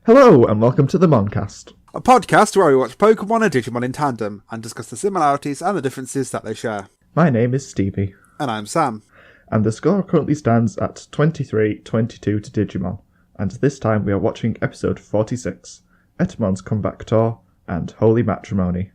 Hello and welcome to the Moncast, a podcast where we watch Pokemon and Digimon in tandem and discuss the similarities and the differences that they share. My name is Stevie. And I'm Sam. And the score currently stands at 23-22 to Digimon, and this time we are watching episode 46, Etemon's Comeback Tour and Holy Matrimony.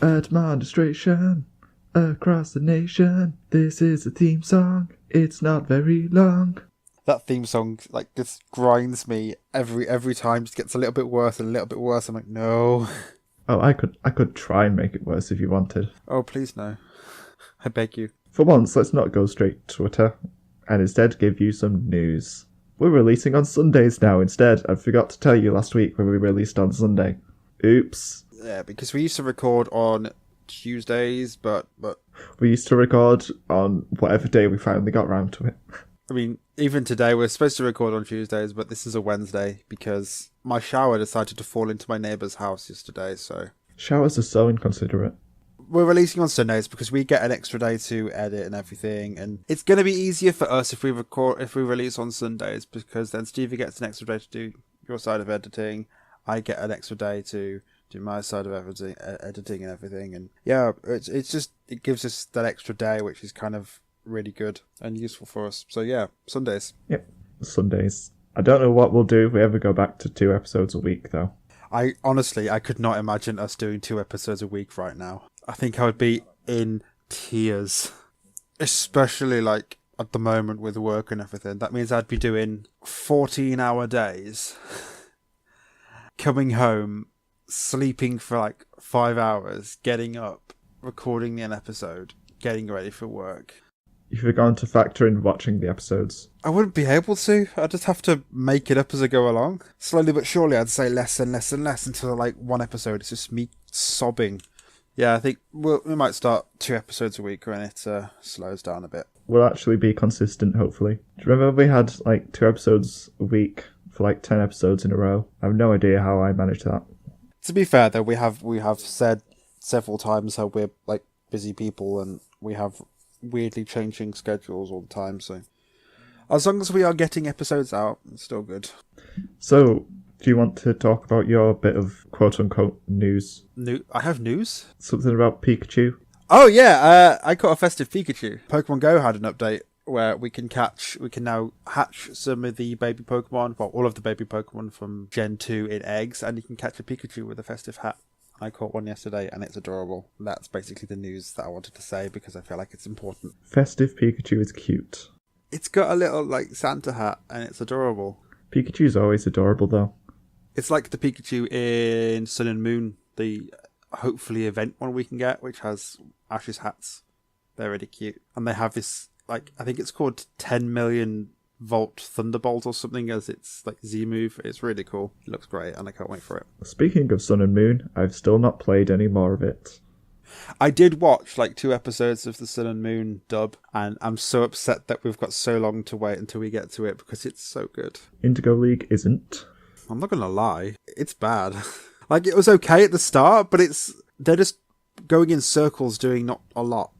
Admonistration across the nation. This is a theme song. It's not very long. That theme song just grinds me every time. Just gets a little bit worse and a little bit worse. I'm like, no. Oh, I could try and make it worse if you wanted. Oh, please no. I beg you. For once, let's not go straight to Twitter and instead give you some news. We're releasing on Sundays now instead. I forgot to tell you last week when we released on Sunday. Oops. Yeah, because we used to record on Tuesdays, but we used to record on whatever day we finally got round to it. I mean, even today we're supposed to record on Tuesdays, but this is a Wednesday because my shower decided to fall into my neighbour's house yesterday, so... Showers are so inconsiderate. We're releasing on Sundays because we get an extra day to edit and everything, and it's going to be easier for us if we release on Sundays, because then Stevie gets an extra day to do your side of editing, I get an extra day to do my side of editing and everything, and yeah, it gives us that extra day, which is kind of really good and useful for us. So yeah, Sundays. Yep, Sundays. I don't know what we'll do if we ever go back to 2 episodes a week, though. I could not imagine us doing 2 episodes a week right now. I think I would be in tears, especially at the moment with work and everything. That means I'd be doing 14-hour days, coming home, sleeping for 5 hours, getting up, recording an episode, getting ready for work. If you're going to factor in watching the episodes, I wouldn't be able to. I'd just have to make it up as I go along. Slowly but surely, I'd say less and less and less until one episode. It's just me sobbing. Yeah, I think we might start 2 episodes a week when it slows down a bit. We'll actually be consistent, hopefully. Do you remember we had 2 episodes a week for 10 episodes in a row? I have no idea how I managed that. To be fair, though, we have said several times how we're busy people and we have weirdly changing schedules all the time. So as long as we are getting episodes out, it's still good. So, do you want to talk about your bit of quote-unquote news? I have news? Something about Pikachu? Oh, yeah, I caught a festive Pikachu. Pokemon Go had an update where we can now hatch some of the baby Pokemon, well, all of the baby Pokemon from Gen 2 in eggs, and you can catch a Pikachu with a festive hat. I caught one yesterday, and it's adorable. That's basically the news that I wanted to say, because I feel like it's important. Festive Pikachu is cute. It's got a little, Santa hat, and it's adorable. Pikachu's always adorable, though. It's like the Pikachu in Sun and Moon, the hopefully event one we can get, which has Ash's hats. They're really cute. And they have this, I think it's called 10 million volt Thunderbolt or something as its Z move. It's really cool. It looks great and I can't wait for it. Speaking of Sun and Moon, I've still not played any more of it. I did watch 2 episodes of the Sun and Moon dub, and I'm so upset that we've got so long to wait until we get to it because it's so good. Indigo League isn't. I'm not gonna lie, it's bad. It was okay at the start, but they're just going in circles doing not a lot.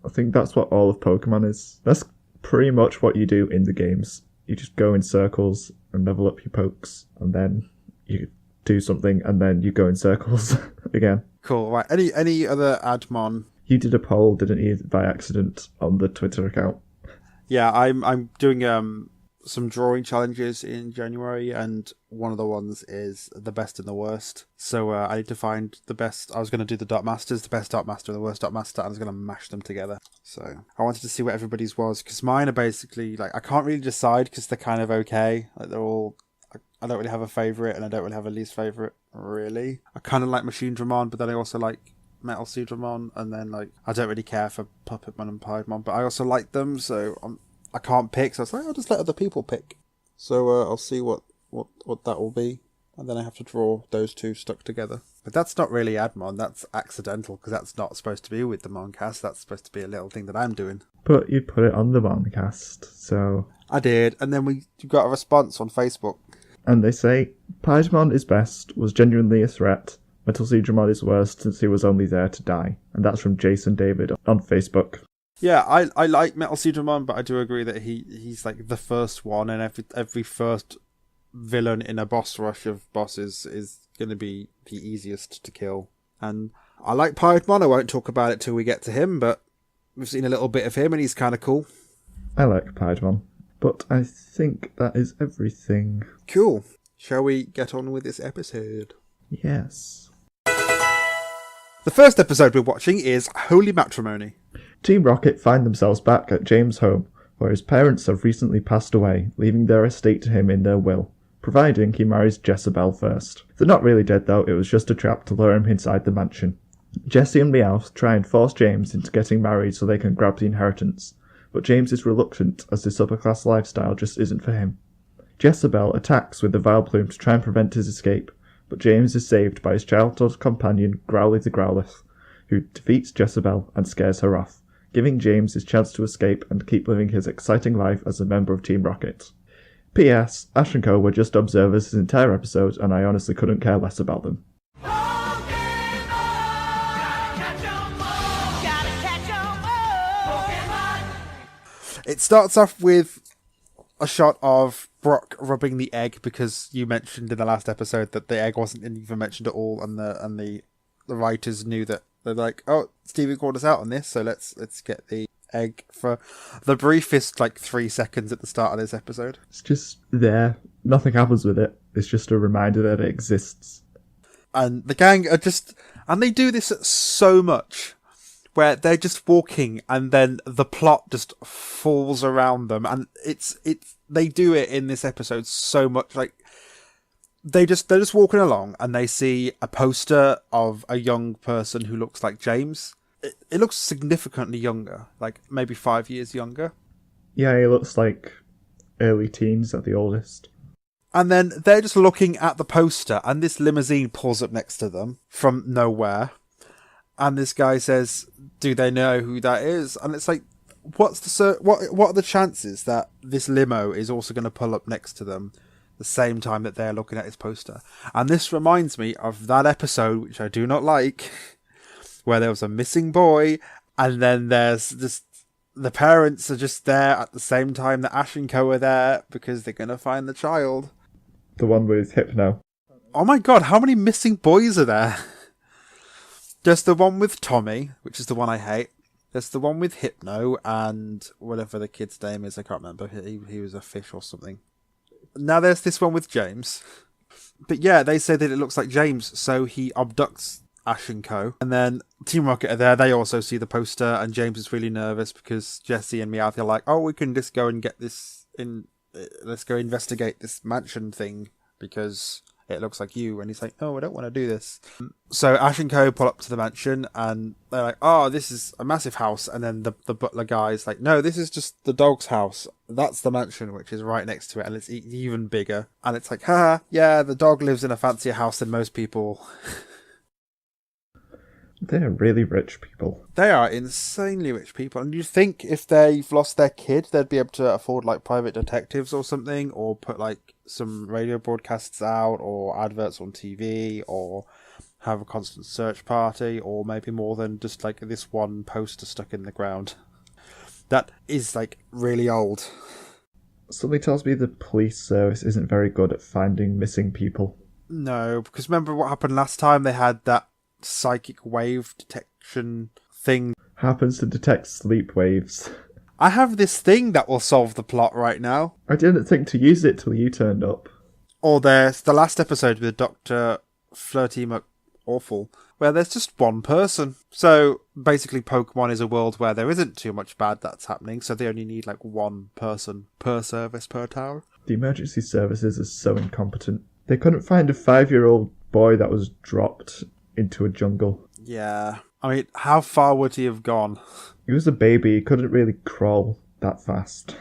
I think that's what all of Pokemon is. That's pretty much what you do in the games. You just go in circles and level up your pokes, and then you do something, and then you go in circles again. Cool. Right. Any other Admon? You did a poll, didn't you, by accident on the Twitter account? Yeah, I'm doing some drawing challenges in January, and one of the ones is the best and the worst. So I need to find the best. I was going to do the Dot Masters, the best Dot Master and the worst Dot Master, and I was going to mash them together. So I wanted to see what everybody's was, because mine are basically, I can't really decide because they're kind of okay. They're all, I don't really have a favourite, and I don't really have a least favourite, really. I kind of like Machine Dramon, but then I also like Metal Seedramon, and then, I don't really care for Puppetmon and Piedmon, but I also like them, so I can't pick, so I was I'll just let other people pick. So I'll see what that will be, and then I have to draw those 2 stuck together. But that's not really Admon, that's accidental, because that's not supposed to be with the Moncast, that's supposed to be a little thing that I'm doing. But you put it on the Moncast, so... I did, and then we got a response on Facebook. And they say, Piedmon is best, was genuinely a threat. Metal Seedramon is worst since he was only there to die. And that's from Jason David on Facebook. Yeah, I like Metal Seedramon, but I do agree that he's like the first one, and every first villain in a boss rush of bosses is going to be the easiest to kill. And I like Piedmon. I won't talk about it till we get to him, but we've seen a little bit of him and he's kind of cool. I like Piedmon, but I think that is everything. Cool. Shall we get on with this episode? Yes. The first episode we're watching is Holy Matrimony. Team Rocket find themselves back at James' home, where his parents have recently passed away, leaving their estate to him in their will, providing he marries Jezebel first. They're not really dead though, it was just a trap to lure him inside the mansion. Jesse and Meowth try and force James into getting married so they can grab the inheritance, but James is reluctant as this upper class lifestyle just isn't for him. Jezebel attacks with the Vileplume to try and prevent his escape, but James is saved by his childhood companion Growly the Growlithe, who defeats Jezebel and scares her off, giving James his chance to escape and keep living his exciting life as a member of Team Rocket. P.S. Ash and Co were just observers this entire episode, and I honestly couldn't care less about them. It starts off with a shot of Brock rubbing the egg, because you mentioned in the last episode that the egg wasn't even mentioned at all, and the writers knew that. They're like, oh, Stevie called us out on this, so let's get the egg for the briefest 3 seconds at the start of this episode. It's just there. Nothing happens with it. It's just a reminder that it exists. And the gang are just... And they do this so much, where they're just walking and then the plot just falls around them. And they do it in this episode so much. They're just walking along and they see a poster of a young person who looks like James. It looks significantly younger, maybe 5 years younger. Yeah, he looks like early teens at the oldest. And then they're just looking at the poster and this limousine pulls up next to them from nowhere. And this guy says, do they know who that is? And it's like, what are the chances that this limo is also going to pull up next to them the same time that they're looking at his poster? And this reminds me of that episode, which I do not like, where there was a missing boy, and then there's just the parents are just there at the same time that Ash and Co are there because they're going to find the child. The one with Hypno. Oh my god, how many missing boys are there? There's the one with Tommy, which is the one I hate. There's the one with Hypno and whatever the kid's name is, I can't remember. He was a fish or something. Now there's this one with James. But yeah, they say that it looks like James, so he abducts Ash and Co. And then Team Rocket are there, they also see the poster, and James is really nervous because Jesse and Meowth are like, oh, we can just go and get this in, let's go investigate this mansion thing because it looks like you. And he's like, oh, I don't want to do this. So Ash and Co pull up to the mansion and they're like, oh, this is a massive house. And then the butler guy's like, no, this is just the dog's house. That's the mansion, which is right next to it. And it's even bigger. And it's like, ha, yeah, the dog lives in a fancier house than most people. They're really rich people. They are insanely rich people. And you'd think if they've lost their kid, they'd be able to afford private detectives or something, or put some radio broadcasts out, or adverts on TV, or have a constant search party, or maybe more than just this one poster stuck in the ground. That is really old. Something tells me the police service isn't very good at finding missing people. No, because remember what happened last time? They had that psychic wave detection thing. Happens to detect sleep waves. I have this thing that will solve the plot right now. I didn't think to use it till you turned up. Or there's the last episode with Dr. Flirty McAwful, where there's just one person. So basically Pokemon is a world where there isn't too much bad that's happening, so they only need one person per service per tower. The emergency services are so incompetent. They couldn't find a 5-year-old boy that was dropped into a jungle. Yeah. I mean, how far would he have gone? He was a baby, he couldn't really crawl that fast.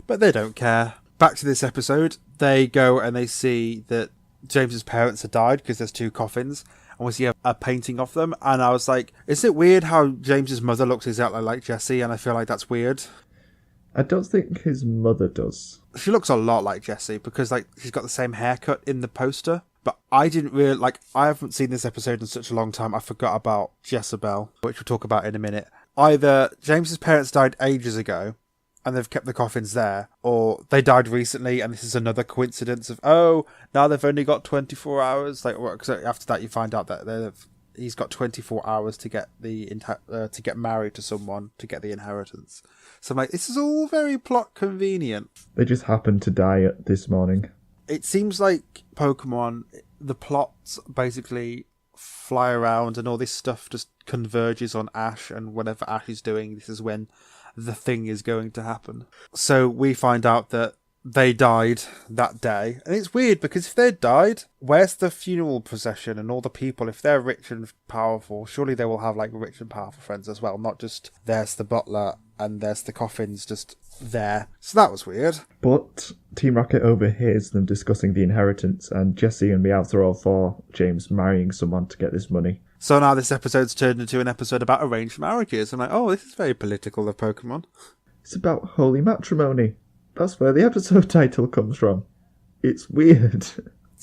But they don't care. Back to this episode, they go and they see that James's parents have died because there's 2 coffins. and we see a painting of them. And I was like, is it weird how James's mother looks exactly like Jessie? And I feel like that's weird. I don't think his mother does. She looks a lot like Jessie because like she's got the same haircut in the poster. But I didn't really I haven't seen this episode in such a long time. I forgot about Jezebel, which we'll talk about in a minute. Either James's parents died ages ago and they've kept the coffins there, or they died recently and this is another coincidence of, oh, now they've only got 24 hours. Like, because after that you find out that he's got 24 hours to get to get married to someone to get the inheritance. So I'm like, this is all very plot convenient. They just happened to die this morning. It seems like Pokemon, the plots basically fly around and all this stuff just converges on Ash, and whatever Ash is doing, this is when the thing is going to happen. So we find out that they died that day. And it's weird because if they died, where's the funeral procession and all the people? If they're rich and powerful, surely they will have like rich and powerful friends as well, not just there's the butler and there's the coffins just there. So that was weird. But Team Rocket overhears them discussing the inheritance, and Jessie and Meowth are all for James marrying someone to get this money. So now this episode's turned into an episode about arranged marriages. I'm like, oh, this is very political of Pokemon. It's about holy matrimony. That's where the episode title comes from. It's weird.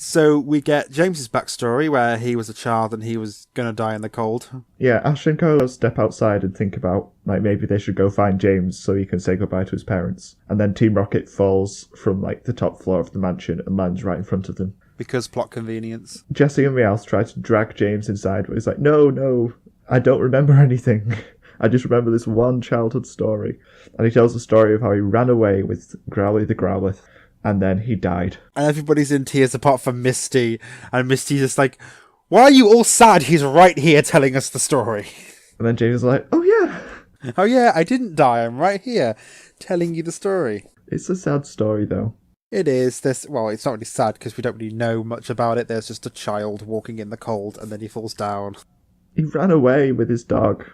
So we get James's backstory, where he was a child and he was going to die in the cold. Yeah, Ash and Co step outside and think about, like, maybe they should go find James so he can say goodbye to his parents. And then Team Rocket falls from, like, the top floor of the mansion and lands right in front of them. Because plot convenience. Jessie and Meowth try to drag James inside, but he's like, no, I don't remember anything. I just remember this one childhood story. And he tells the story of how he ran away with Growly the Growlithe, and then he died. And everybody's in tears apart from Misty. And Misty's just like, why are you all sad? He's right here telling us the story. And then James is like, oh yeah. Oh yeah, I didn't die. I'm right here telling you the story. It's a sad story though. It is. Well, it's not really sad because we don't really know much about it. There's just a child walking in the cold and then he falls down. He ran away with his dog.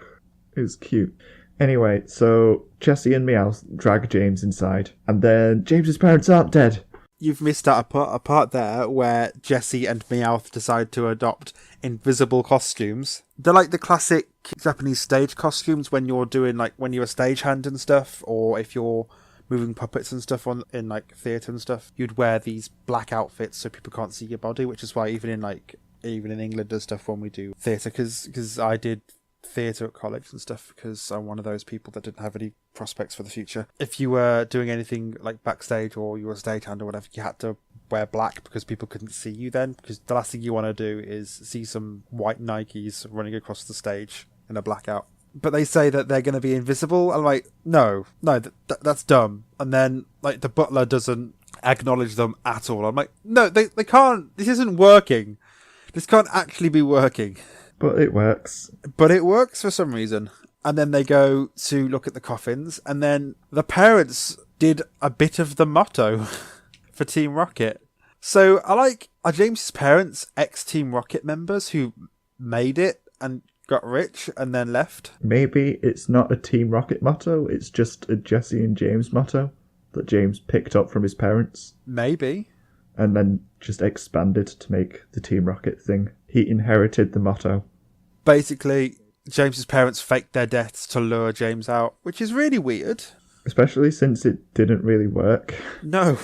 It was cute. Anyway, so Jessie and Meowth drag James inside, and then James's parents aren't dead. You've missed out a part there where Jessie and Meowth decide to adopt invisible costumes. They're like the classic Japanese stage costumes when you're doing, like, when you're a stagehand and stuff, or if you're moving puppets and stuff in like theatre and stuff, you'd wear these black outfits so people can't see your body, which is why even in England and stuff when we do theatre, because I did theatre at college and stuff because I'm one of those people that didn't have any prospects for the future. If you were doing anything like backstage or you were a stagehand or whatever, you had to wear black because people couldn't see you then, because the last thing you want to do is see some white Nikes running across the stage in a blackout. But they say that they're going to be invisible. I'm like, no, that's dumb. And then like the butler doesn't acknowledge them at all. I'm like, no, they can't. This isn't working. This can't actually be working. But it works. But it works for some reason. And then they go to look at the coffins, and then the parents did a bit of the motto for Team Rocket. So are James's parents ex-Team Rocket members who made it and got rich and then left? Maybe it's not a Team Rocket motto, it's just a Jessie and James motto that James picked up from his parents. Maybe. And then just expanded to make the Team Rocket thing. He inherited the motto. Basically, James's parents faked their deaths to lure James out, which is really weird. Especially since it didn't really work. No.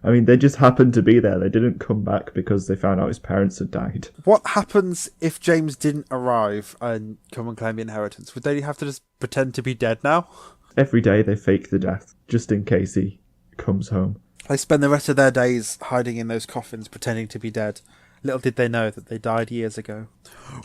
I mean, they just happened to be there. They didn't come back because they found out his parents had died. What happens if James didn't arrive and come and claim the inheritance? Would they have to just pretend to be dead now? Every day they fake the death, just in case he comes home. They spend the rest of their days hiding in those coffins, pretending to be dead. Little did they know that they died years ago.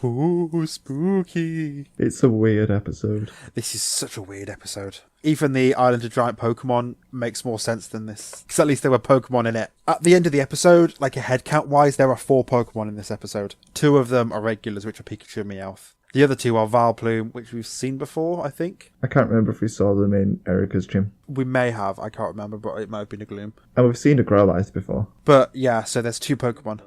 Ooh, spooky. It's a weird episode. This is such a weird episode. Even the Island of Giant Pokemon makes more sense than this. Because at least there were Pokemon in it. At the end of the episode, like a head count wise, there are 4 Pokemon in this episode. 2 of them are regulars, which are Pikachu and Meowth. The other 2 are Vileplume, which we've seen before, I think. I can't remember if we saw them in Erica's gym. We may have, I can't remember, but it might have been a Gloom. And we've seen a Growlithe before. But yeah, so there's 2 Pokemon.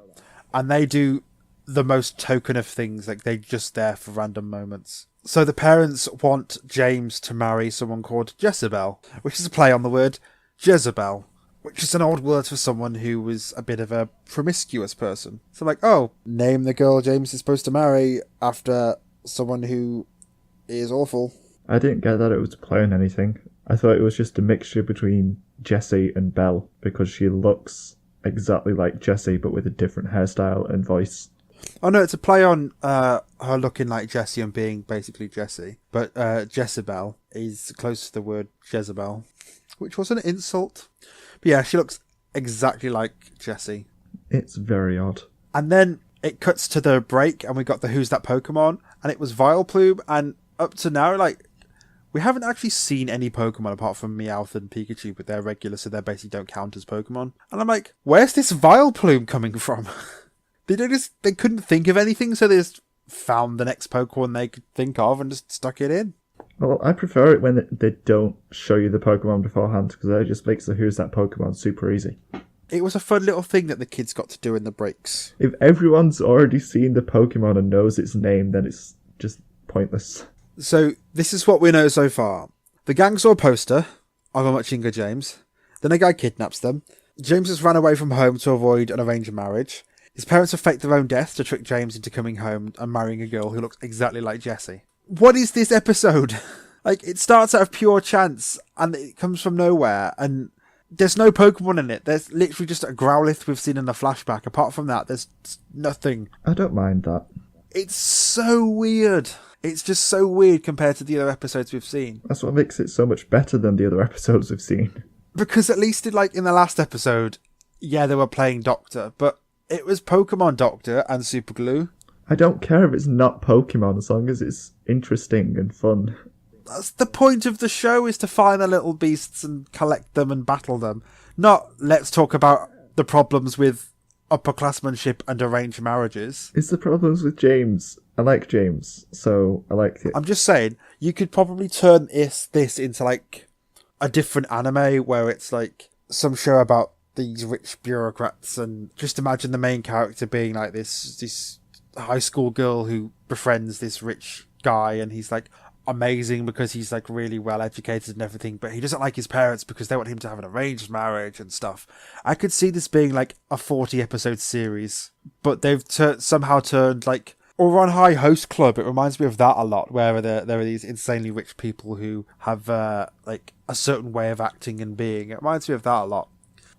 And they do the most token of things, like they're just there for random moments. So the parents want James to marry someone called Jezebel, which is a play on the word Jezebel. which is an odd word for someone who was a bit of a promiscuous person. So I'm like, oh, name the girl James is supposed to marry after someone who is awful. I didn't get that it was playing anything. I thought it was just a mixture between Jessie and Belle, because she looks exactly like Jessie but with a different hairstyle and voice. Oh no, it's a play on her looking like Jessie and being basically Jessie. But Jezebel is close to the word Jezebel, which was an insult. But yeah, she looks exactly like Jessie. It's very odd. And then it cuts to the break and we got the Who's That Pokemon, and it was Vileplume, and up to now, like, we haven't actually seen any Pokemon apart from Meowth and Pikachu, but they're regular, so they basically don't count as Pokemon. And I'm like, where's this Vileplume coming from? They couldn't think of anything, so they just found the next Pokemon they could think of and just stuck it in. Well, I prefer it when they don't show you the Pokemon beforehand, because that just makes the Who's That Pokemon super easy. It was a fun little thing that the kids got to do in the breaks. If everyone's already seen the Pokemon and knows its name, then it's just pointless. So, this is what we know so far. The gang saw a poster of a much younger James. Then a guy kidnaps them. James has run away from home to avoid an arranged marriage. His parents have faked their own death to trick James into coming home and marrying a girl who looks exactly like Jessie. What is this episode? Like, it starts out of pure chance, and it comes from nowhere, and there's no Pokemon in it. There's literally just a Growlithe we've seen in a flashback. Apart from that, there's nothing. I don't mind that. It's so weird. It's just so weird compared to the other episodes we've seen. That's what makes it so much better than the other episodes we've seen. Because at least in the last episode, yeah, they were playing Doctor, but it was Pokemon Doctor and Super Glue. I don't care if it's not Pokemon as long as it's interesting and fun. That's the point of the show, is to find the little beasts and collect them and battle them. Not let's talk about the problems with upperclassmanship and arranged marriages. It's the problems with James. I like James, so I like it. I'm just saying, you could probably turn this into like a different anime where it's like some show about these rich bureaucrats, and just imagine the main character being like this high school girl who befriends this rich guy, and he's like amazing because he's like really well educated and everything, but he doesn't like his parents because they want him to have an arranged marriage and stuff. I could see this being like a 40 episode series, but they've somehow turned like, or on High Host Club, it reminds me of that a lot, where there are these insanely rich people who have like a certain way of acting and being. It reminds me of that a lot.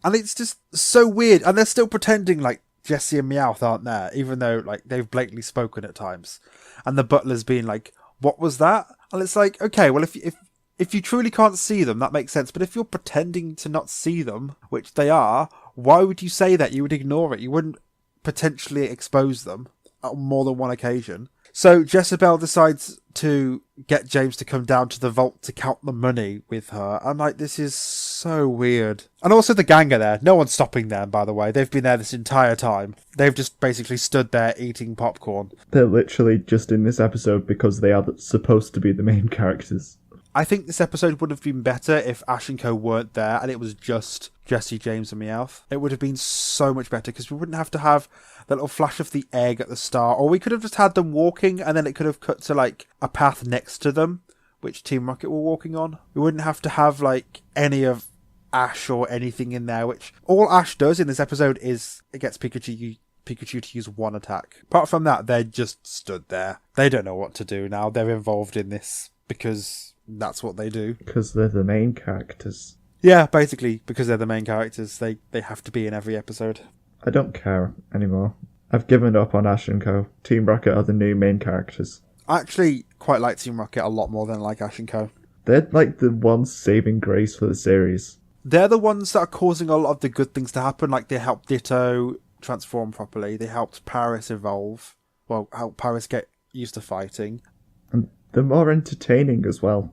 And it's just so weird. And they're still pretending like Jessie and Meowth aren't there, even though like they've blatantly spoken at times. And the butler's being like, what was that? And it's like, okay, well, if you truly can't see them, that makes sense. But if you're pretending to not see them, which they are, why would you say that? You would ignore it. You wouldn't potentially expose them on more than one occasion. So Jezebel decides to get James to come down to the vault to count the money with her. I'm like, this is so weird. And also the gang are there. No one's stopping them, by the way. They've been there this entire time. They've just basically stood there eating popcorn. They're literally just in this episode because they are supposed to be the main characters. I think this episode would have been better if Ash and Co weren't there and it was just Jessie, James and Meowth. It would have been so much better because we wouldn't have to have that little flash of the egg at the start, or we could have just had them walking and then it could have cut to like a path next to them, which Team Rocket were walking on. We wouldn't have to have like any of Ash or anything in there, which all Ash does in this episode is it gets Pikachu to use one attack. Apart from that, they just stood there. They don't know what to do now. They're involved in this because that's what they do. Because they're the main characters. Yeah, basically, because they're the main characters. They have to be in every episode. I don't care anymore. I've given up on Ash and Co. Team Rocket are the new main characters. I actually quite like Team Rocket a lot more than I like Ash and Co. They're like the ones saving grace for the series. They're the ones that are causing a lot of the good things to happen. Like, they helped Ditto transform properly. They helped Paris evolve. Well, help Paris get used to fighting. And they're more entertaining as well.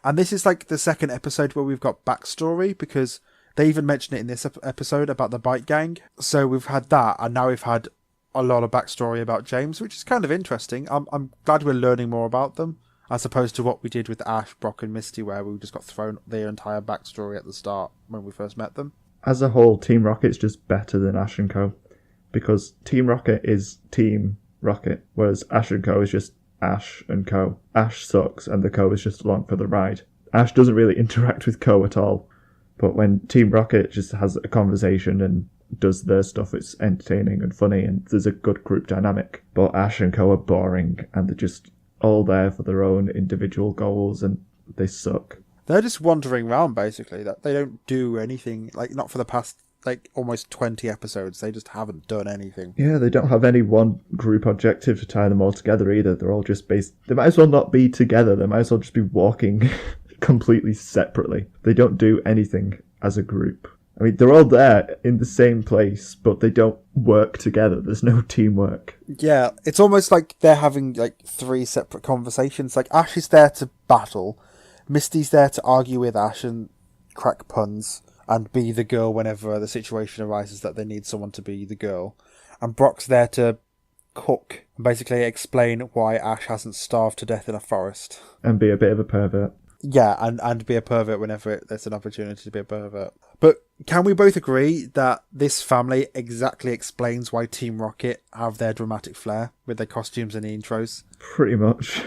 And this is like the second episode where we've got backstory, because they even mention it in this episode about the Bite Gang. So we've had that, and now we've had a lot of backstory about James, which is kind of interesting. I'm glad we're learning more about them, as opposed to what we did with Ash, Brock and Misty, where we just got thrown their entire backstory at the start when we first met them. As a whole, Team Rocket's just better than Ash and Co. Because Team Rocket is Team Rocket, whereas Ash and Co is just Ash and Co. Ash sucks and the Co is just along for the ride. Ash doesn't really interact with Co at all, But when Team Rocket just has a conversation and does their stuff, it's entertaining and funny, and there's a good group dynamic. But Ash and Co are boring, and they're just all there for their own individual goals, and they suck. They're just wandering around, basically. That they don't do anything, like, not for the past, like, almost 20 episodes. They just haven't done anything. Yeah, they don't have any one group objective to tie them all together either. They're all just based... They might as well not be together. They might as well just be walking completely separately. They don't do anything as a group. I mean, they're all there in the same place, but they don't work together. There's no teamwork. Yeah, it's almost like they're having, like, 3 separate conversations. Like, Ash is there to battle. Misty's there to argue with Ash and crack puns and be the girl whenever the situation arises that they need someone to be the girl. And Brock's there to cook and basically explain why Ash hasn't starved to death in a forest. And be a bit of a pervert. Yeah, and be a pervert whenever there's an opportunity to be a pervert. But can we both agree that this family exactly explains why Team Rocket have their dramatic flair with their costumes and the intros? Pretty much.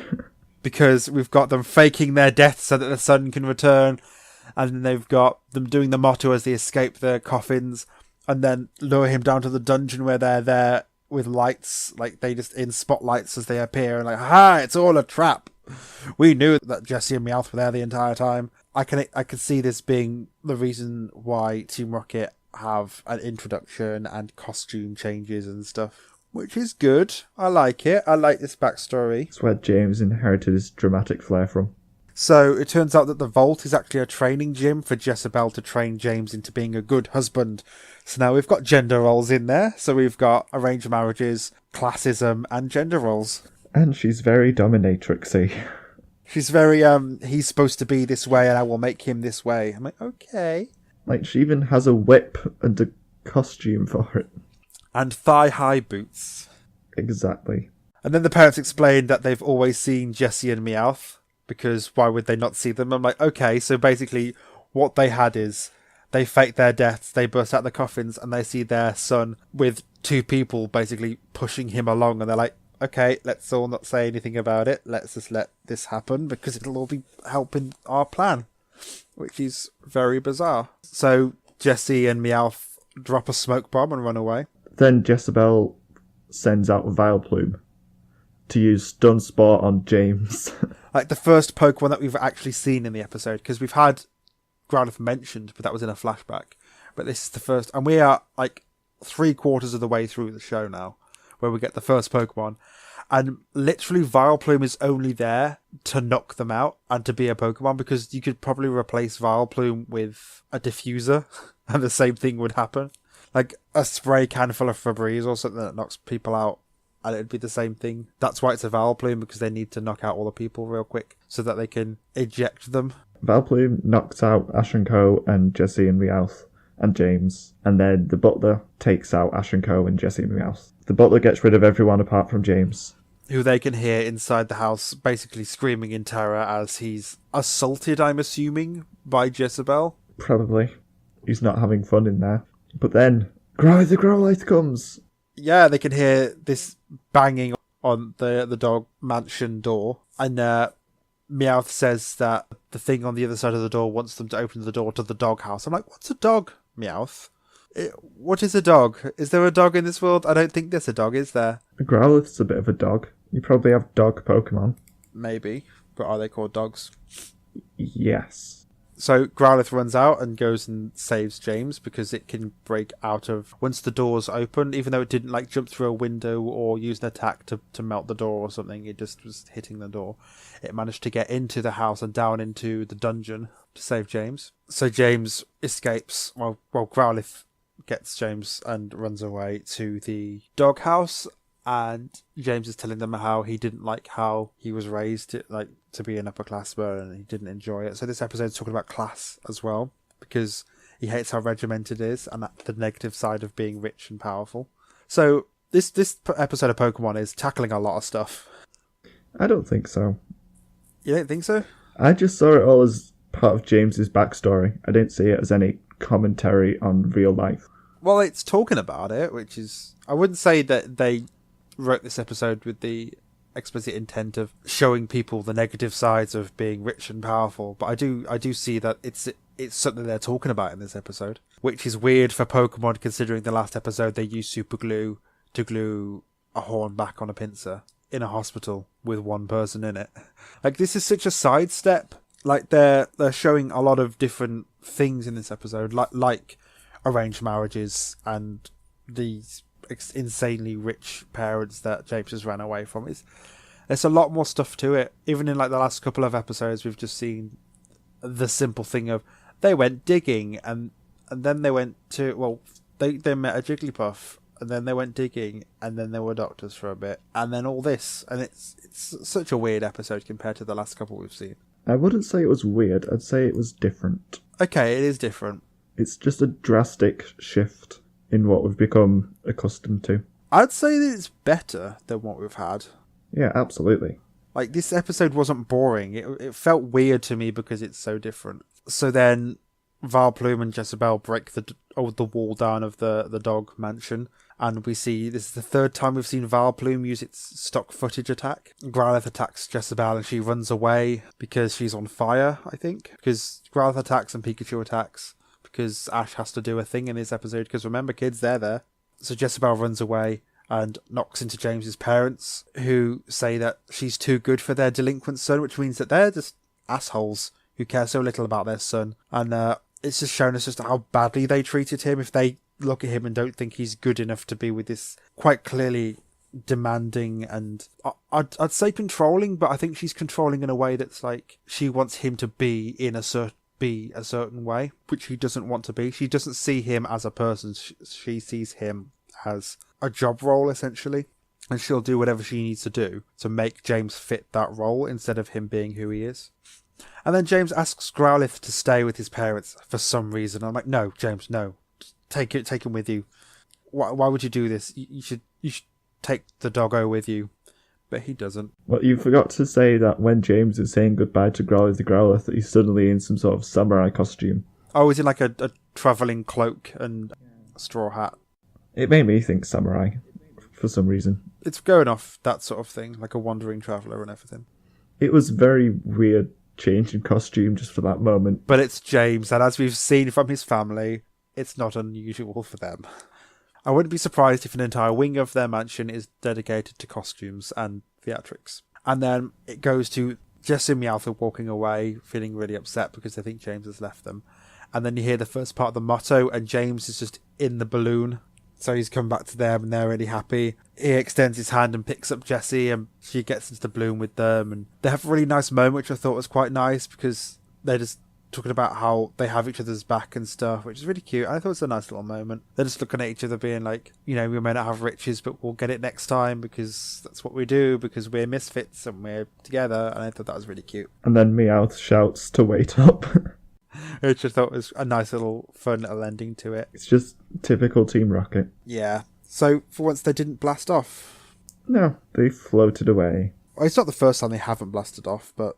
Because we've got them faking their death so that the sun can return, and then they've got them doing the motto as they escape their coffins, and then lure him down to the dungeon where they're there with lights, like they just in spotlights as they appear, and like, ha, it's all a trap. We knew that Jessie and Meowth were there the entire time. I can see this being the reason why Team Rocket have an introduction and costume changes and stuff. Which is good. I like it. I like this backstory. It's where James inherited his dramatic flair from. So it turns out that the Vault is actually a training gym for Jezebel to train James into being a good husband. So now we've got gender roles in there. So we've got arranged marriages, classism, and gender roles. And she's very dominatrixy. She's very, he's supposed to be this way and I will make him this way. I'm like, okay. Like, she even has a whip and a costume for it. And thigh-high boots. Exactly. And then the parents explained that they've always seen Jessie and Meowth, because why would they not see them? I'm like, okay, so basically what they had is they fake their deaths, they burst out the coffins, and they see their son with 2 people basically pushing him along, and they're like, okay, let's all not say anything about it, let's just let this happen, because it'll all be helping our plan, which is very bizarre. So Jessie and Meowth drop a smoke bomb and run away. Then Jezebel sends out Vileplume to use Stun Spore on James. Like the first Pokemon that we've actually seen in the episode, because we've had Growlithe mentioned, but that was in a flashback. But this is the first, and we are like 3/4 of the way through the show now, where we get the first Pokemon. And literally Vileplume is only there to knock them out and to be a Pokemon, because you could probably replace Vileplume with a diffuser and the same thing would happen. Like a spray can full of Febreze or something that knocks people out, and it'd be the same thing. That's why it's a Vileplume, because they need to knock out all the people real quick so that they can eject them. Vileplume knocks out Ash and Co. and Jessie and Meowth and James, and then the butler takes out Ash and Co. and Jessie and Meowth. The butler gets rid of everyone apart from James, who they can hear inside the house basically screaming in terror as he's assaulted, I'm assuming, by Jezebel. Probably. He's not having fun in there. But then, the Growlithe comes! Yeah, they can hear this banging on the dog mansion door. And Meowth says that the thing on the other side of the door wants them to open the door to the doghouse. I'm like, what's a dog, Meowth? What is a dog? Is there a dog in this world? I don't think there's a dog, is there? A Growlithe's a bit of a dog. You probably have dog Pokemon. Maybe, but are they called dogs? Yes. So Growlithe runs out and goes and saves James, because it can break out of once the door's open, even though it didn't like jump through a window or use an attack to melt the door or something. It just was hitting the door. It managed to get into the house and down into the dungeon to save James. So James escapes while Growlithe gets James and runs away to the doghouse. And James is telling them how he didn't like how he was raised, like to be an upperclassman, and he didn't enjoy it. So this episode is talking about class as well, because he hates how regimented it is and the negative side of being rich and powerful. So this episode of Pokemon is tackling a lot of stuff. I don't think so. You don't think so? I just saw it all as part of James's backstory. I didn't see it as any commentary on real life. Well, it's talking about it, which is... I wouldn't say that they wrote this episode with the explicit intent of showing people the negative sides of being rich and powerful, but I do see that it's something they're talking about in this episode, which is weird for Pokemon considering the last episode they used super glue to glue a horn back on a pincer in a hospital with one person in it. Like, this is such a sidestep. Like, they're showing a lot of different things in this episode, like arranged marriages and these insanely rich parents that James has ran away from. There's a lot more stuff to it. Even in like the last couple of episodes, we've just seen the simple thing of they went digging and then they went to, well, they met a Jigglypuff and then they went digging and then they were doctors for a bit and then all this, and it's such a weird episode compared to the last couple we've seen. I wouldn't say it was weird. I'd say it was different. Okay, it is different. It's just a drastic shift in what we've become accustomed to. I'd say that it's better than what we've had. Yeah, absolutely. Like, this episode wasn't boring. It felt weird to me because it's so different. So then Valplume and Jezebel break the wall down of the dog mansion, and we see this is the third time we've seen Valplume use its stock footage attack. Growlithe attacks Jezebel and she runs away because she's on fire, I think. Because Growlithe attacks and Pikachu attacks because Ash has to do a thing in this episode, because remember, kids, they're there. So Jezebel runs away and knocks into James's parents, who say that she's too good for their delinquent son, which means that they're just assholes who care so little about their son. And it's just shown us just how badly they treated him. If they look at him and don't think he's good enough to be with this quite clearly demanding and I'd say controlling, but I think she's controlling in a way that's like she wants him to be a certain way, which he doesn't want to be. She doesn't see him as a person. She sees him as a job role, essentially, and she'll do whatever she needs to do to make James fit that role instead of him being who he is. And then James asks Growlithe to stay with his parents for some reason. I'm like, no, James, no. Take him with you. Why would you do this? You should take the doggo with you. But he doesn't. Well, you forgot to say that when James is saying goodbye to Growlithe the Growlithe, that he's suddenly in some sort of samurai costume. Oh, he's in like a travelling cloak and a straw hat. It made me think samurai, for some reason. It's going off that sort of thing, like a wandering traveller and everything. It was very weird change in costume just for that moment. But it's James, and as we've seen from his family, it's not unusual for them. I wouldn't be surprised if an entire wing of their mansion is dedicated to costumes and theatrics. And then it goes to Jess and Meowth walking away, feeling really upset because they think James has left them. And then you hear the first part of the motto, and James is just in the balloon. So he's come back to them, and they're really happy. He extends his hand and picks up Jessie, and she gets into the balloon with them. And they have a really nice moment, which I thought was quite nice, because they're just talking about how they have each other's back and stuff, which is really cute. I thought it was a nice little moment. They're just looking at each other being like, you know, we may not have riches, but we'll get it next time because that's what we do, because we're misfits and we're together. And I thought that was really cute. And then Meowth shouts to wait up. Which I thought was a nice little fun little ending to it. It's just typical Team Rocket. Yeah. So for once they didn't blast off. No, they floated away. Well, it's not the first time they haven't blasted off, but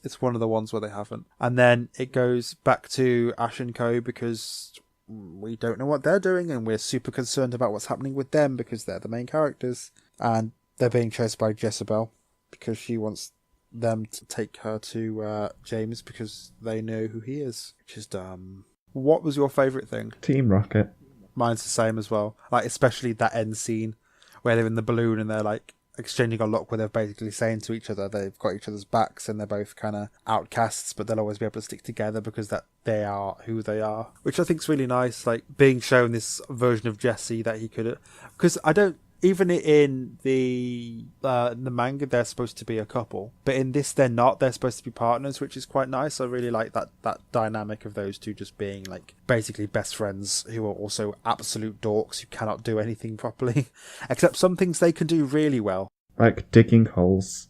it's one of the ones where they haven't. And then it goes back to Ash and Co. because we don't know what they're doing, and we're super concerned about what's happening with them because they're the main characters. And they're being chased by Jezebel because she wants them to take her to James because they know who he is, which is dumb. What was your favourite thing? Team Rocket. Mine's the same as well. Like, especially that end scene where they're in the balloon and they're like exchanging a look where they're basically saying to each other they've got each other's backs and they're both kind of outcasts, but they'll always be able to stick together because that they are who they are, which I think is really nice. Like, being shown this version of Jesse that he could, because I don't, even in the manga they're supposed to be a couple, but in this they're not. They're supposed to be partners, which is quite nice. I really like that dynamic of those two just being like basically best friends who are also absolute dorks who cannot do anything properly except some things they can do really well, like digging holes.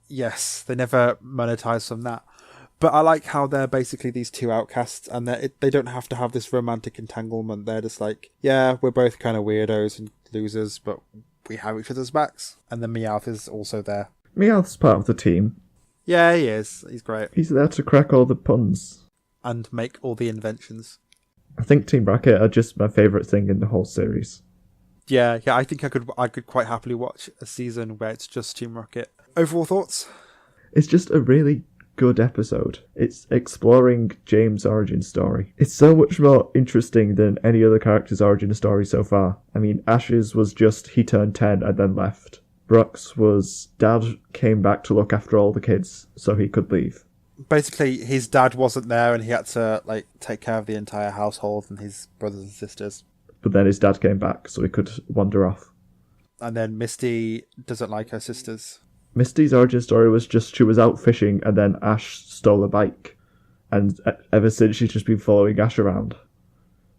Yes, they never monetize from that. But I like how they're basically these two outcasts, and they don't have to have this romantic entanglement. They're just like, yeah, we're both kind of weirdos and losers, but we have each other's backs. And then Meowth is also there. Meowth's part of the team. Yeah, he is. He's great. He's there to crack all the puns. And make all the inventions. I think Team Rocket are just my favourite thing in the whole series. Yeah, I think I could quite happily watch a season where it's just Team Rocket. Overall thoughts? It's just a really good episode. It's exploring James' origin story. It's so much more interesting than any other character's origin story so far. I mean, Ash's was just he turned 10 and then left. Brock's was dad came back to look after all the kids so he could leave. Basically, his dad wasn't there and he had to take care of the entire household and his brothers and sisters. But then his dad came back so he could wander off. And then Misty doesn't like her sisters. Misty's origin story was just she was out fishing and then Ash stole a bike. And ever since she's just been following Ash around.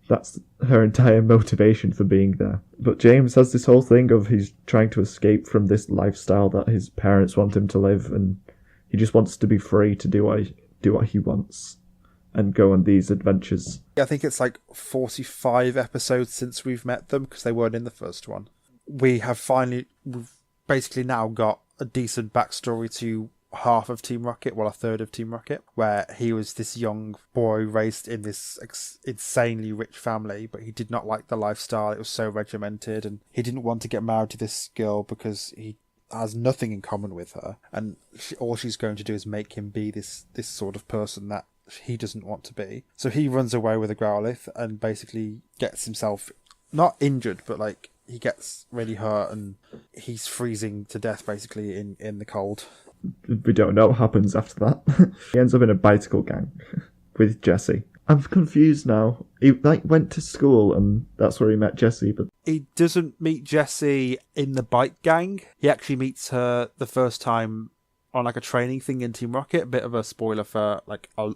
That's her entire motivation for being there. But James has this whole thing of he's trying to escape from this lifestyle that his parents want him to live, and he just wants to be free to do what he wants and go on these adventures. I think it's 45 episodes since we've met them because they weren't in the first one. We've basically now got a decent backstory to half of Team Rocket, well, a third of Team Rocket, where he was this young boy raised in this insanely rich family, but he did not like the lifestyle. It was so regimented, and he didn't want to get married to this girl because he has nothing in common with her, and all she's going to do is make him be this sort of person that he doesn't want to be. So he runs away with a Growlithe and basically gets himself not injured, but he gets really hurt, and he's freezing to death basically in the cold. We don't know what happens after that. He ends up in a bicycle gang with Jessie. I'm confused now. He went to school and that's where he met Jessie, but he doesn't meet Jessie in the bike gang. He actually meets her the first time on a training thing in Team Rocket. A bit of a spoiler for a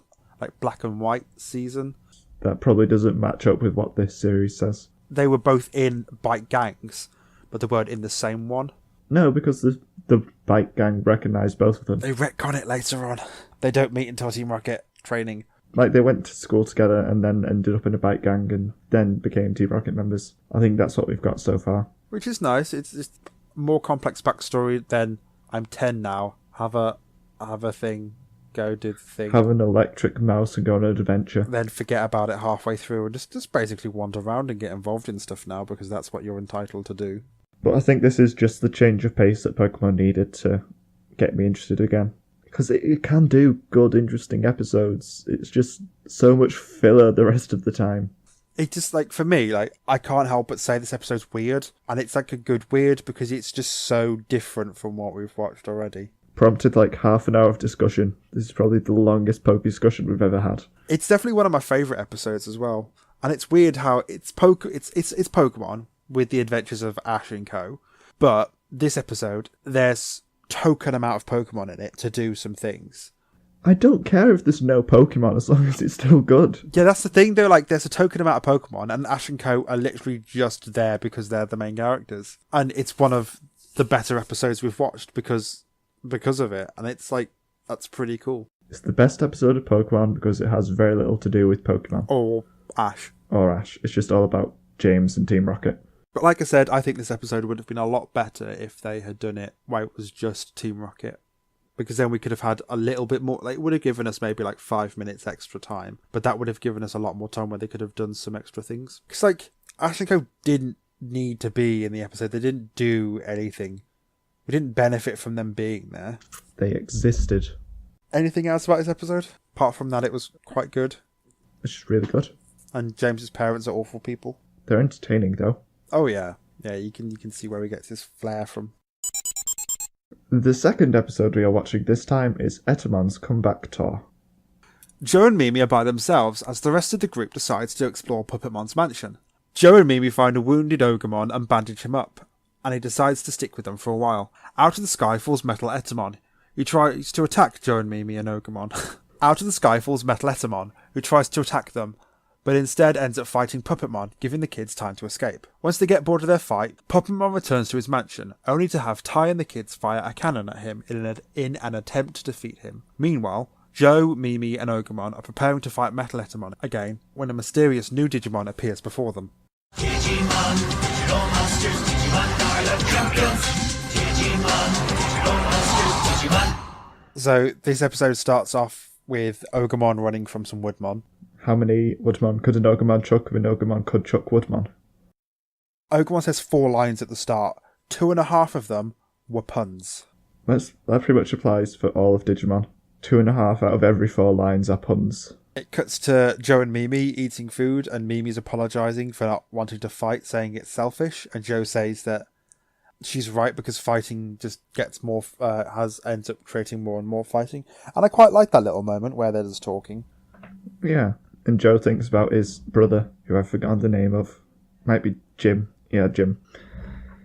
Black and White season. That probably doesn't match up with what this series says. They were both in bike gangs, but they weren't in the same one. No, because the bike gang recognised both of them. They retcon it later on. They don't meet until Team Rocket training. They went to school together and then ended up in a bike gang and then became Team Rocket members. I think that's what we've got so far. Which is nice. It's more complex backstory than I'm 10 now. Have a thing. Go do the thing. Have an electric mouse and go on an adventure. Then forget about it halfway through and just basically wander around and get involved in stuff now because that's what you're entitled to do. But I think this is just the change of pace that Pokemon needed to get me interested again. Because it can do good, interesting episodes. It's just so much filler the rest of the time. It just, for me, I can't help but say this episode's weird. And it's a good weird because it's just so different from what we've watched already. Prompted half an hour of discussion. This is probably the longest Pokescussion we've ever had. It's definitely one of my favourite episodes as well. And it's weird how it's Pokemon with the adventures of Ash and co. But this episode, there's token amount of Pokemon in it to do some things. I don't care if there's no Pokemon as long as it's still good. Yeah, that's the thing though, there's a token amount of Pokemon and Ash and co are literally just there because they're the main characters. And it's one of the better episodes we've watched because of it. And it's that's pretty cool. It's the best episode of Pokemon because it has very little to do with Pokemon. Or Ash. It's just all about James and Team Rocket. But like I said, I think this episode would have been a lot better if they had done it while it was just Team Rocket. Because then we could have had a little bit more, it would have given us maybe 5 minutes extra time. But that would have given us a lot more time where they could have done some extra things. Because Ash and Co didn't need to be in the episode. They didn't do anything. We didn't benefit from them being there. They existed. Anything else about this episode? Apart from that, it was quite good. It's just really good. And James's parents are awful people. They're entertaining though. Oh yeah. Yeah, you can see where he gets his flair from. The second episode we are watching this time is Etemon's comeback tour. Joe and Mimi are by themselves as the rest of the group decides to explore Puppetmon's mansion. Joe and Mimi find a wounded Ogremon and bandage him up, and he decides to stick with them for a while. Out of the sky falls Metal Etemon, who tries to attack Joe and Mimi and Ogremon. Out of the sky falls Metal Etemon, who tries to attack them, but instead ends up fighting Puppetmon, giving the kids time to escape. Once they get bored of their fight, Puppetmon returns to his mansion, only to have Ty and the kids fire a cannon at him in an attempt to defeat him. Meanwhile, Joe, Mimi and Ogremon are preparing to fight Metal Etemon again when a mysterious new Digimon appears before them. Digimon, digital monsters, Digimon are the champions. Digimon, digital monsters, Digimon. So this episode starts off with Ogremon running from some Woodmon. How many Woodmon could an Ogremon chuck if an Ogremon could chuck Woodmon? Ogumon says 4 lines at the start. 2.5 of them were puns. That pretty much applies for all of Digimon. 2.5 out of every 4 lines are puns. It cuts to Joe and Mimi eating food, and Mimi's apologising for not wanting to fight, saying it's selfish. And Joe says that she's right because fighting just gets more, ends up creating more and more fighting. And I quite like that little moment where they're just talking. Yeah, and Joe thinks about his brother, who I've forgotten the name of. Might be Jim. Yeah, Jim.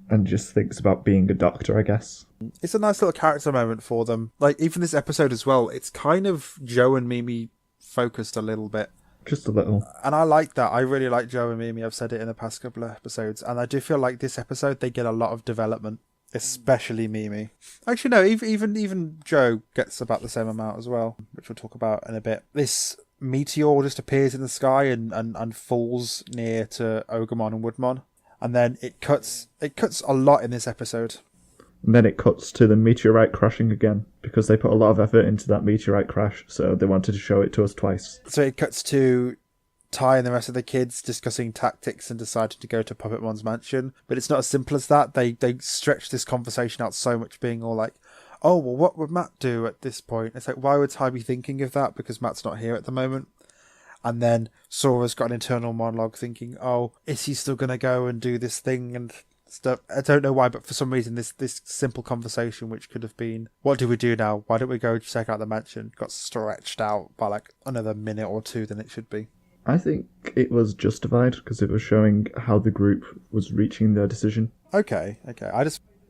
And just thinks about being a doctor, I guess. It's a nice little character moment for them. Like, even this episode as well, it's kind of Joe and Mimi focused a little bit. Just a little. And I like that. I really like Joe and Mimi. I've said it in the past couple of episodes. And I do feel like this episode, they get a lot of development. Especially Mimi. Actually, no, even Joe gets about the same amount as well, which we'll talk about in a bit. This meteor just appears in the sky and falls near to Ogumon and Woodmon. And then it cuts a lot in this episode. And then it cuts to the meteorite crashing again, because they put a lot of effort into that meteorite crash, so they wanted to show it to us twice. So it cuts to Ty and the rest of the kids discussing tactics and deciding to go to Puppetmon's mansion. But it's not as simple as that. They stretch this conversation out so much, being all like, oh, well, what would Matt do at this point? It's like, why would Ty be thinking of that? Because Matt's not here at the moment. And then Sora's got an internal monologue thinking, oh, is he still going to go and do this thing and stuff? I don't know why, but for some reason this simple conversation, which could have been, what do we do now? Why don't we go check out the mansion? Got stretched out by like another minute or 2 than it should be. I think it was justified, because it was showing how the group was reaching their decision. Okay.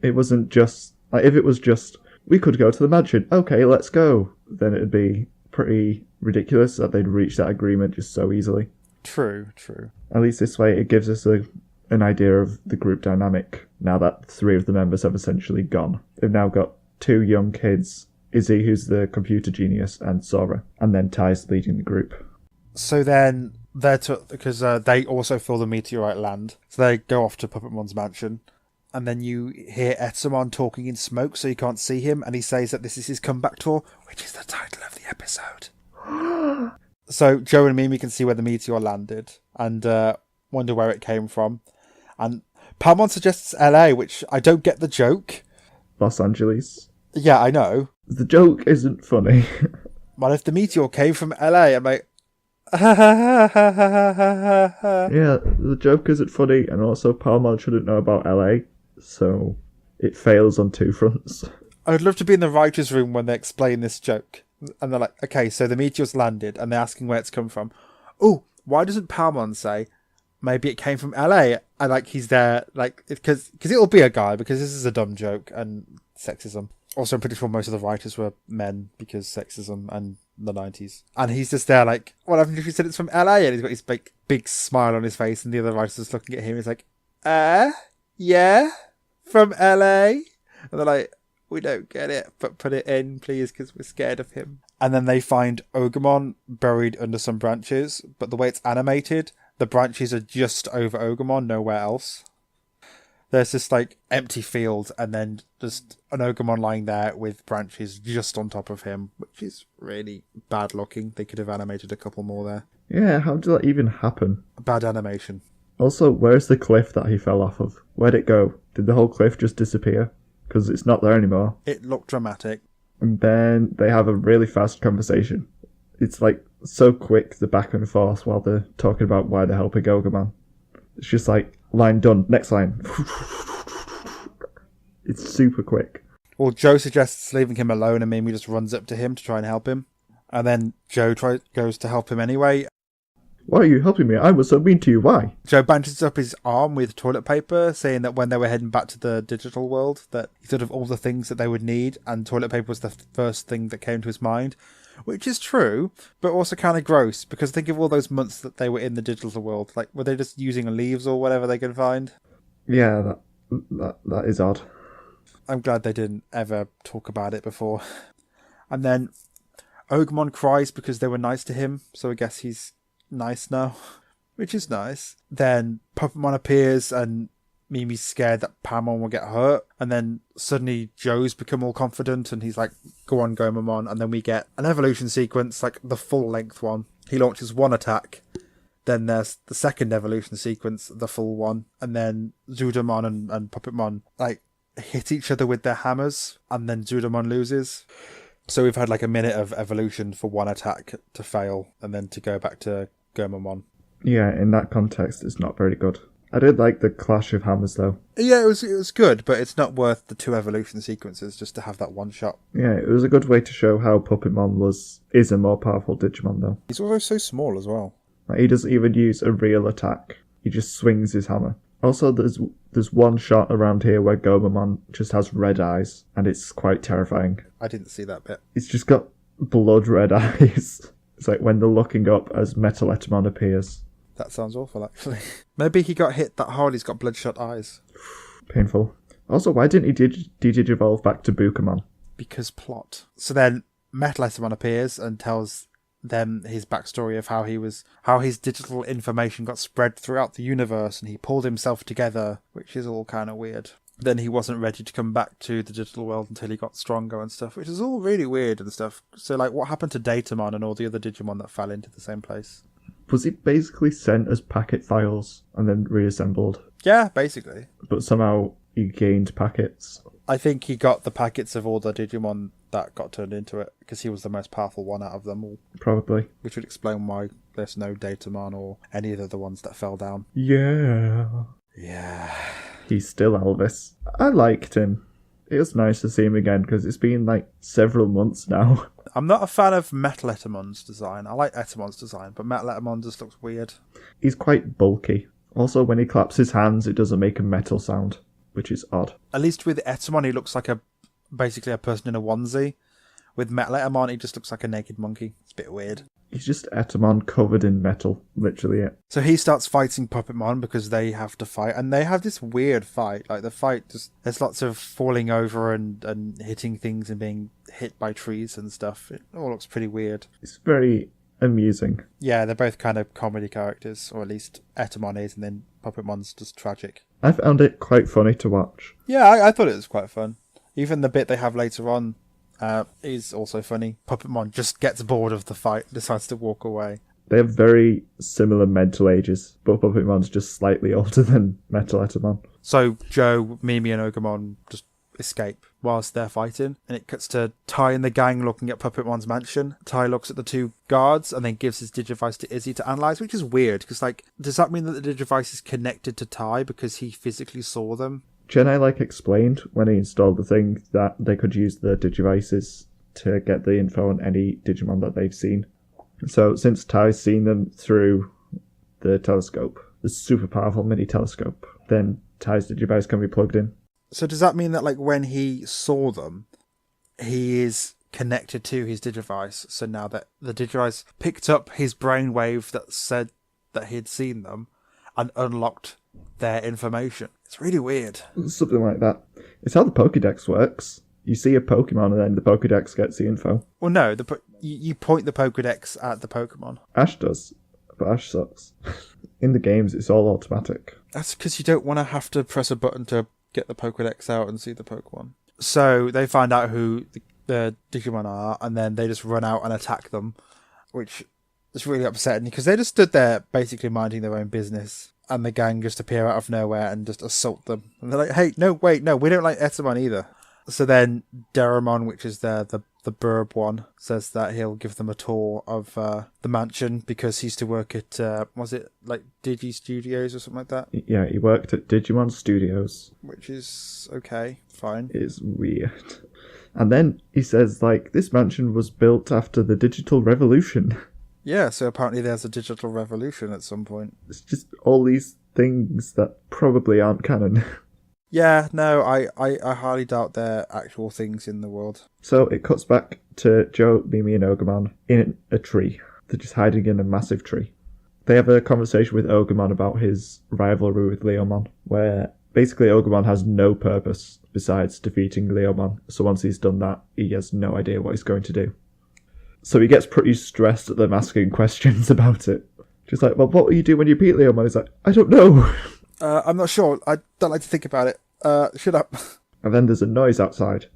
It wasn't just, like, if it was just, we could go to the mansion, okay, let's go, then it'd be pretty ridiculous that they'd reach that agreement just so easily. True. At least this way it gives us an idea of the group dynamic now that 3 of the members have essentially gone. They've now got 2 young kids, Izzy, who's the computer genius, and Sora, and then Ty's leading the group. So then because they also feel the meteorite land, so they go off to Puppetmon's mansion. And then you hear Etemon talking in smoke, so you can't see him, and he says that this is his comeback tour, which is the title of the episode. So Joe and Mimi can see where the meteor landed, and wonder where it came from. And Palmon suggests LA, which I don't get the joke. Los Angeles. Yeah, I know. The joke isn't funny. But if the meteor came from LA, I'm like... Yeah, the joke isn't funny, and also Palmon shouldn't know about LA. So it fails on 2 fronts. I would love to be in the writer's room when they explain this joke. And they're like, okay, so the meteor's landed, and they're asking where it's come from. Oh, why doesn't Palmon say, maybe it came from LA? And like, he's there, like, because it'll be a guy, because this is a dumb joke and sexism. Also, I'm pretty sure most of the writers were men, because sexism and the 90s. And he's just there like, well, I've literally said it's from LA, and he's got his big smile on his face, and the other writers just looking at him. He's like, yeah? From LA? And they're like, we don't get it, but put it in, please, because we're scared of him. And then they find Ogumon buried under some branches, but the way it's animated, the branches are just over Ogumon, nowhere else. There's this, like, empty field, and then just an Ogumon lying there with branches just on top of him, which is really bad looking. They could have animated a couple more there. Yeah, how did that even happen? Bad animation. Also, where's the cliff that he fell off of? Where'd it go? Did the whole cliff just disappear? Because it's not there anymore. It looked dramatic. And then they have a really fast conversation. It's like so quick, the back and forth, while they're talking about why they're helping Ogumon. It's just like, line done, next line. It's super quick. Well, Joe suggests leaving him alone, and Mimi just runs up to him to try and help him. And then Joe goes to help him anyway. Why are you helping me? I was so mean to you, why? Joe bandages up his arm with toilet paper, saying that when they were heading back to the digital world, that he thought of all the things that they would need, and toilet paper was the first thing that came to his mind. Which is true, but also kind of gross, because think of all those months that they were in the digital world. Like, were they just using leaves or whatever they could find? Yeah, that is odd. I'm glad they didn't ever talk about it before. And then Ogumon cries because they were nice to him, so I guess he's nice now, which is nice. Then Puppetmon appears, and Mimi's scared that Palmon will get hurt, and then suddenly Joe's become all confident, and he's like, go on, Gomamon. And then we get an evolution sequence, like the full length one. He launches one attack, Then there's the second evolution sequence, the full one, and then Zudamon and Puppetmon like hit each other with their hammers, and then Zudamon loses. So we've had like a minute of evolution for one attack to fail, and then to go back to Gomamon. Yeah, in that context, it's not very good. I did like the clash of hammers, though. Yeah, it was good, but it's not worth the 2 evolution sequences just to have that one shot. Yeah, it was a good way to show how Puppetmon is a more powerful Digimon, though. He's also so small as well. Like, he doesn't even use a real attack. He just swings his hammer. Also, there's one shot around here where Gomamon just has red eyes, and it's quite terrifying. I didn't see that bit. It's just got blood red eyes. It's like when they're looking up as Metal Etemon appears. That sounds awful, actually. Maybe he got hit that hard, he's got bloodshot eyes. Painful. Also, why didn't he digivolve back to Bukamon? Because plot. So then Metal Etemon appears and tells them his backstory of how his digital information got spread throughout the universe, and he pulled himself together, which is all kind of weird. Then he wasn't ready to come back to the digital world until he got stronger and stuff, which is all really weird and stuff. So, like, what happened to Datamon and all the other Digimon that fell into the same place? Was he basically sent as packet files and then reassembled? Yeah, basically. But somehow he gained packets. I think he got the packets of all the Digimon that got turned into it, because he was the most powerful one out of them all. Probably. Which would explain why there's no Datamon or any of the other ones that fell down. Yeah. Yeah. He's still Elvis. I liked him. It was nice to see him again, because it's been like several months now. I'm not a fan of Metal Etemon's design. I like Etemon's design, but Metal Etemon just looks weird. He's quite bulky. Also, when he claps his hands, it doesn't make a metal sound, which is odd. At least with Etemon, he looks like basically a person in a onesie. With Metal Etemon, he just looks like a naked monkey. It's a bit weird. He's just Etemon covered in metal, literally it. So he starts fighting Puppetmon because they have to fight, and they have this weird fight. Like, the fight there's lots of falling over and hitting things and being hit by trees and stuff. It all looks pretty weird. It's very amusing. Yeah, they're both kind of comedy characters, or at least Etemon is, and then Puppetmon's just tragic. I found it quite funny to watch. Yeah, I thought it was quite fun. Even the bit they have later on is also funny. Puppetmon just gets bored of the fight, decides to walk away. They have very similar mental ages, but Puppetmon's just slightly older than Metal Etemon. So Joe, Mimi and Ogamon just escape whilst they're fighting, and it cuts to Tai and the gang looking at Puppetmon's mansion. Tai looks at the 2 guards and then gives his Digivice to Izzy to analyse, which is weird, because, like, does that mean that the Digivice is connected to Tai because he physically saw them? Genai explained when he installed the thing that they could use the Digivices to get the info on any Digimon that they've seen. So since Tai's seen them through the telescope, the super powerful mini telescope, then Tai's Digivice can be plugged in. So does that mean that, like, when he saw them, he is connected to his Digivice? So now that the Digivice picked up his brainwave that said that he had seen them and unlocked their information. It's really weird. Something like that. It's how the Pokédex works. You see a Pokemon and then the Pokédex gets the info. Well, no, you point the Pokédex at the Pokemon. Ash does, but Ash sucks. In the games, it's all automatic. That's because you don't want to have to press a button to get the Pokédex out and see the Pokemon. So they find out who the Digimon are, and then they just run out and attack them, which is really upsetting because they just stood there basically minding their own business. And the gang just appear out of nowhere and just assault them. And they're like, hey, no, wait, no, we don't like Etemon either. So then Deramon, which is the burb one, says that he'll give them a tour of the mansion because he used to work at, was it like Digi Studios or something like that? Yeah, he worked at Digimon Studios. Which is okay, fine. It's weird. And then he says, like, this mansion was built after the digital revolution. Yeah, so apparently there's a digital revolution at some point. It's just all these things that probably aren't canon. Yeah, no, I highly doubt they're actual things in the world. So it cuts back to Joe, Mimi and Ogamon in a tree. They're just hiding in a massive tree. They have a conversation with Ogamon about his rivalry with Leomon, where basically Ogamon has no purpose besides defeating Leomon. So once he's done that, he has no idea what he's going to do. So he gets pretty stressed at them asking questions about it. Just like, well, what will you do when you beat Leomon? He's like, I don't know. I'm not sure. I don't like to think about it. Shut up. And then there's a noise outside.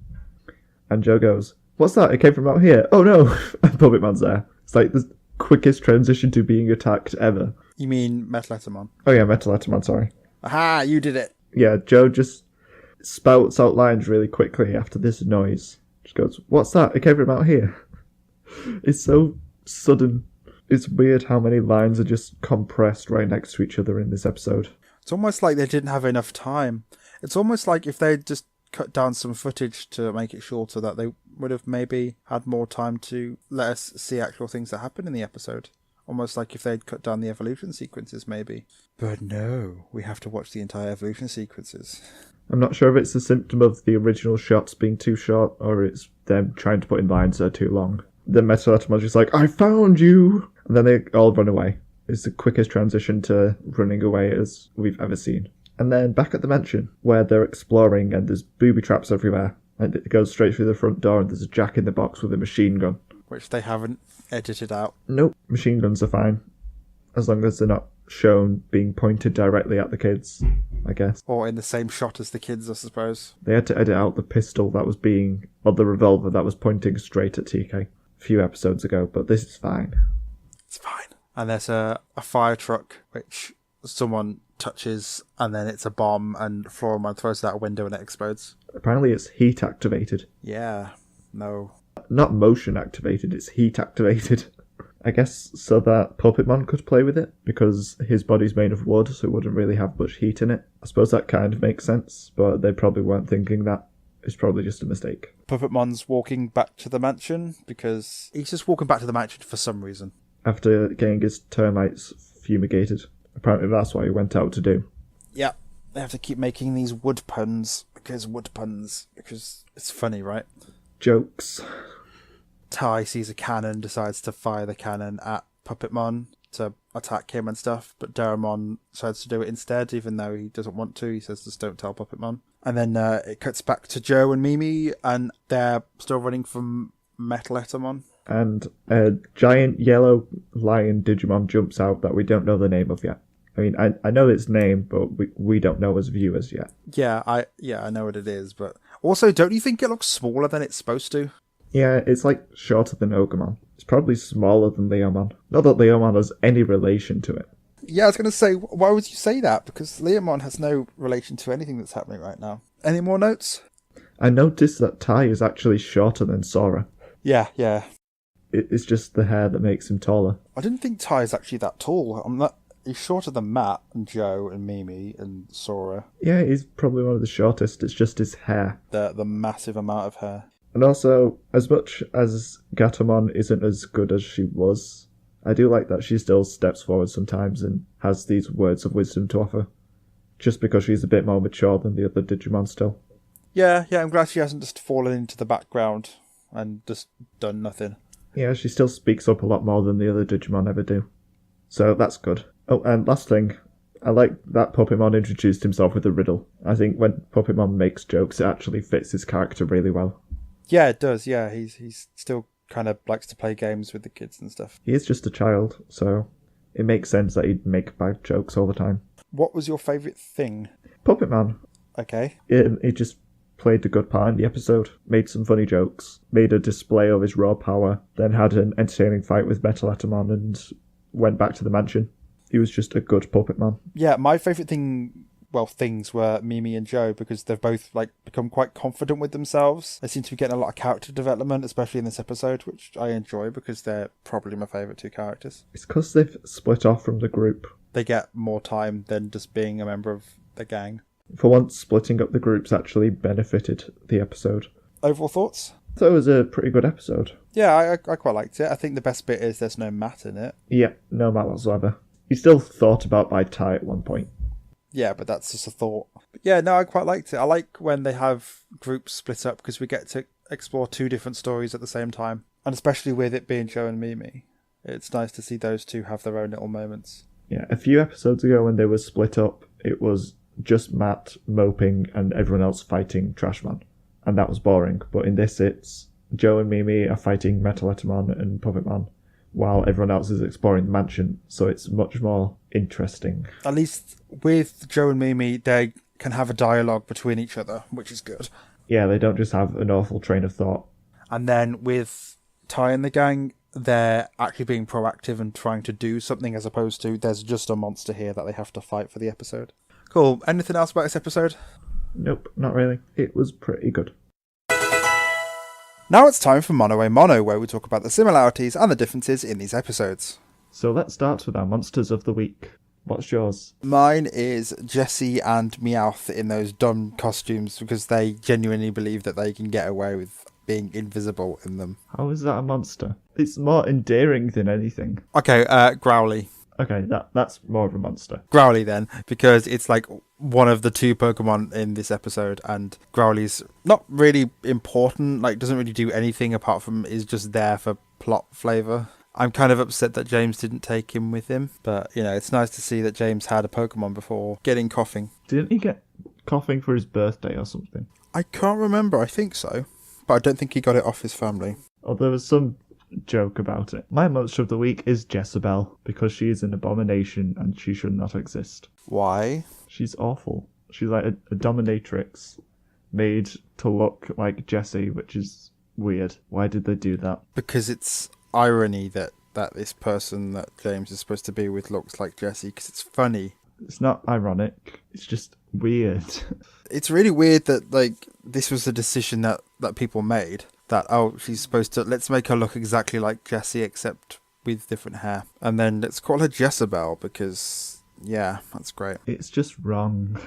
And Joe goes, what's that? It came from out here. Oh no. And Puppetman's there. It's like the quickest transition to being attacked ever. You mean Metal Etemon? Oh yeah, Metal Etemon, sorry. Aha, you did it. Yeah, Joe just spouts out lines really quickly after this noise. Just goes, "What's that? It came from out here." It's so sudden. It's weird how many lines are just compressed right next to each other in this episode. It's almost like they didn't have enough time. It's almost like if they'd just cut down some footage to make it shorter, that they would have maybe had more time to let us see actual things that happen in the episode. Almost like if they'd cut down the evolution sequences, maybe. But no, we have to watch the entire evolution sequences. I'm not sure if it's a symptom of the original shots being too short, or it's them trying to put in lines that are too long. Then Metal Etemon's just like, "I found you!" And then they all run away. It's the quickest transition to running away as we've ever seen. And then back at the mansion, where they're exploring and there's booby traps everywhere. And it goes straight through the front door and there's a Jack in the Box with a machine gun. Which they haven't edited out. Nope, machine guns are fine. As long as they're not shown being pointed directly at the kids, I guess. Or in the same shot as the kids, I suppose. They had to edit out the pistol that was being, or the revolver that was pointing straight at TK a few episodes ago, but this is fine. It's fine. And there's a fire truck which someone touches and then it's a bomb and Floraman throws it out a window and it explodes. Apparently it's heat activated. Yeah, no. Not motion activated, it's heat activated. I guess so that Puppetmon could play with it, because his body's made of wood, so it wouldn't really have much heat in it. I suppose that kind of makes sense, but they probably weren't thinking that. It's probably just a mistake. Puppetmon's walking back to the mansion because he's just walking back to the mansion for some reason. After getting his termites fumigated. Apparently that's what he went out to do. Yeah, they have to keep making these wood puns, because it's funny, right? Jokes. Tai sees a cannon, decides to fire the cannon at Puppetmon to attack him and stuff, but Daramon decides to do it instead, even though he doesn't want to. He says, just don't tell Puppetmon. And then it cuts back to Joe and Mimi, and they're still running from Metal Etemon. And a giant yellow lion Digimon jumps out that we don't know the name of yet. I mean, I know its name, but we don't know as viewers yet. Yeah, I know what it is, but also, don't you think it looks smaller than it's supposed to? Yeah, it's like shorter than Ogremon. It's probably smaller than Leomon. Not that Leomon has any relation to it. Yeah, I was going to say, why would you say that? Because Leomon has no relation to anything that's happening right now. Any more notes? I noticed that Tai is actually shorter than Sora. Yeah. It's just the hair that makes him taller. I didn't think Tai is actually that tall. He's shorter than Matt and Joe and Mimi and Sora. Yeah, he's probably one of the shortest. It's just his hair. The massive amount of hair. And also, as much as Gatomon isn't as good as she was, I do like that she still steps forward sometimes and has these words of wisdom to offer. Just because she's a bit more mature than the other Digimon still. Yeah, I'm glad she hasn't just fallen into the background and just done nothing. Yeah, she still speaks up a lot more than the other Digimon ever do. So that's good. Oh, and last thing, I like that Puppetmon introduced himself with a riddle. I think when Puppetmon makes jokes, it actually fits his character really well. Yeah, it does, yeah. He's still kind of likes to play games with the kids and stuff. He is just a child, so it makes sense that he'd make bad jokes all the time. What was your favourite thing? Puppetman. Okay. He just played a good part in the episode, made some funny jokes, made a display of his raw power, then had an entertaining fight with Metal Etemon and went back to the mansion. He was just a good Puppetman. Yeah, my favourite things were Mimi and Joe, because they've both become quite confident with themselves. They seem to be getting a lot of character development, especially in this episode, which I enjoy because they're probably my favourite two characters. It's because they've split off from the group. They get more time than just being a member of the gang. For once, splitting up the groups actually benefited the episode. Overall thoughts? So it was a pretty good episode. Yeah, I quite liked it. I think the best bit is there's no Matt in it. Yeah, no Matt whatsoever. He's still thought about by Tai at one point. Yeah, but that's just a thought. But yeah, no, I quite liked it. I like when they have groups split up because we get to explore two different stories at the same time. And especially with it being Joe and Mimi, it's nice to see those two have their own little moments. Yeah, a few episodes ago when they were split up, it was just Matt moping and everyone else fighting Trashman. And that was boring. But in this, it's Joe and Mimi are fighting Metal Etemon and Puppetman, while everyone else is exploring the mansion, so it's much more interesting. At least with Joe and Mimi, they can have a dialogue between each other, which is good. Yeah, they don't just have an awful train of thought. And then with Tai and the gang, they're actually being proactive and trying to do something as opposed to there's just a monster here that they have to fight for the episode. Cool. Anything else about this episode? Nope, not really. It was pretty good. Now it's time for Mono a Mono, where we talk about the similarities and the differences in these episodes. So let's start with our monsters of the week. What's yours? Mine is Jessie and Meowth in those dumb costumes because they genuinely believe that they can get away with being invisible in them. How is that a monster? It's more endearing than anything. Okay, Growly. Okay, that's more of a monster. Growly then, because it's like one of the two Pokemon in this episode, and Growly's not really important, like doesn't really do anything apart from is just there for plot flavour. I'm kind of upset that James didn't take him with him, but you know, it's nice to see that James had a Pokemon before getting coughing. Didn't he get coughing for his birthday or something? I can't remember, I think so, but I don't think he got it off his family. Oh, there was some joke about it. My monster of the week is Jezebel, because she is an abomination and she should not exist. Why? She's awful. She's like a dominatrix made to look like Jessie, which is weird. Why did they do that? Because it's irony that this person that James is supposed to be with looks like Jessie, because it's funny. It's not ironic. It's just weird. It's really weird that like this was the decision that people made. That, oh, she's supposed to, let's make her look exactly like Jessie except with different hair. And then let's call her Jezebel because, yeah, that's great. It's just wrong.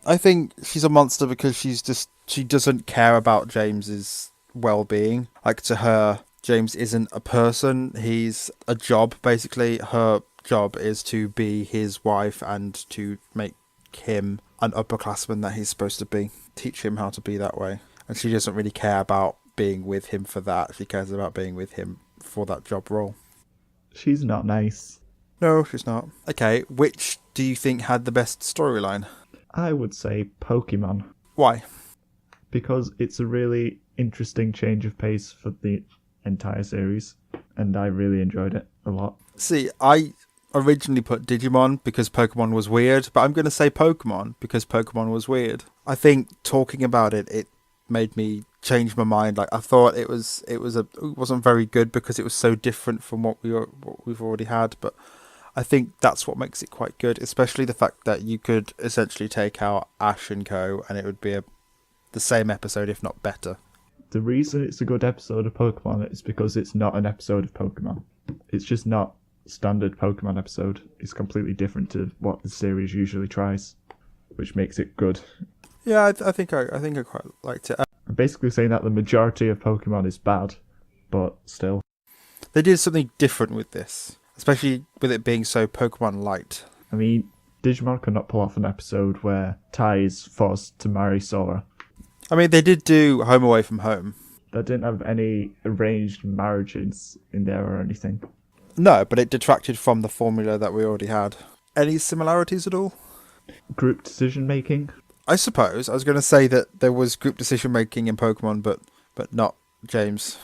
I think she's a monster because she doesn't care about James's well-being. Like, to her, James isn't a person. He's a job, basically. Her job is to be his wife and to make him an upperclassman that he's supposed to be. Teach him how to be that way. And she doesn't really care about being with him for that. She cares about being with him for that job role. She's not nice. No, she's not. Okay, which do you think had the best storyline? I would say Pokemon. Why? Because it's a really interesting change of pace for the entire series, and I really enjoyed it a lot. See, I originally put Digimon because Pokemon was weird, but I'm going to say Pokemon because Pokemon was weird. I think talking about it made me change my mind. Like, I thought it wasn't very good because it was so different from what we've already had, but I think that's what makes it quite good, especially the fact that you could essentially take out Ash and Co and it would be the same episode, if not better. The reason it's a good episode of Pokemon is because it's not an episode of Pokemon. It's just not standard Pokemon episode. It's completely different to what the series usually tries, which makes it good. Yeah, I think I quite liked it. I'm basically saying that the majority of Pokemon is bad, but still. They did something different with this, especially with it being so Pokemon light. I mean, Digimon could not pull off an episode where Tai is forced to marry Sora. I mean, they did do Home Away from Home. They didn't have any arranged marriages in there or anything. No, but it detracted from the formula that we already had. Any similarities at all? Group decision making? I suppose. I was going to say that there was group decision making in Pokemon, but not James.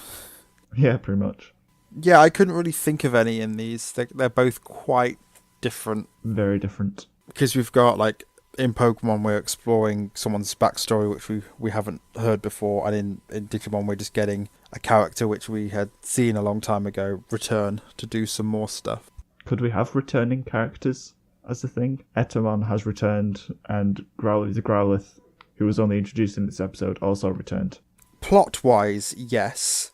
Yeah, pretty much. Yeah, I couldn't really think of any in these. They're both quite different. Very different. Because we've got, like, in Pokemon we're exploring someone's backstory which we haven't heard before, and in Digimon we're just getting a character which we had seen a long time ago return to do some more stuff. Could we have returning characters as a thing? Etemon has returned, and Growly the Growlithe, who was only introduced in this episode, also returned. Plot-wise, yes,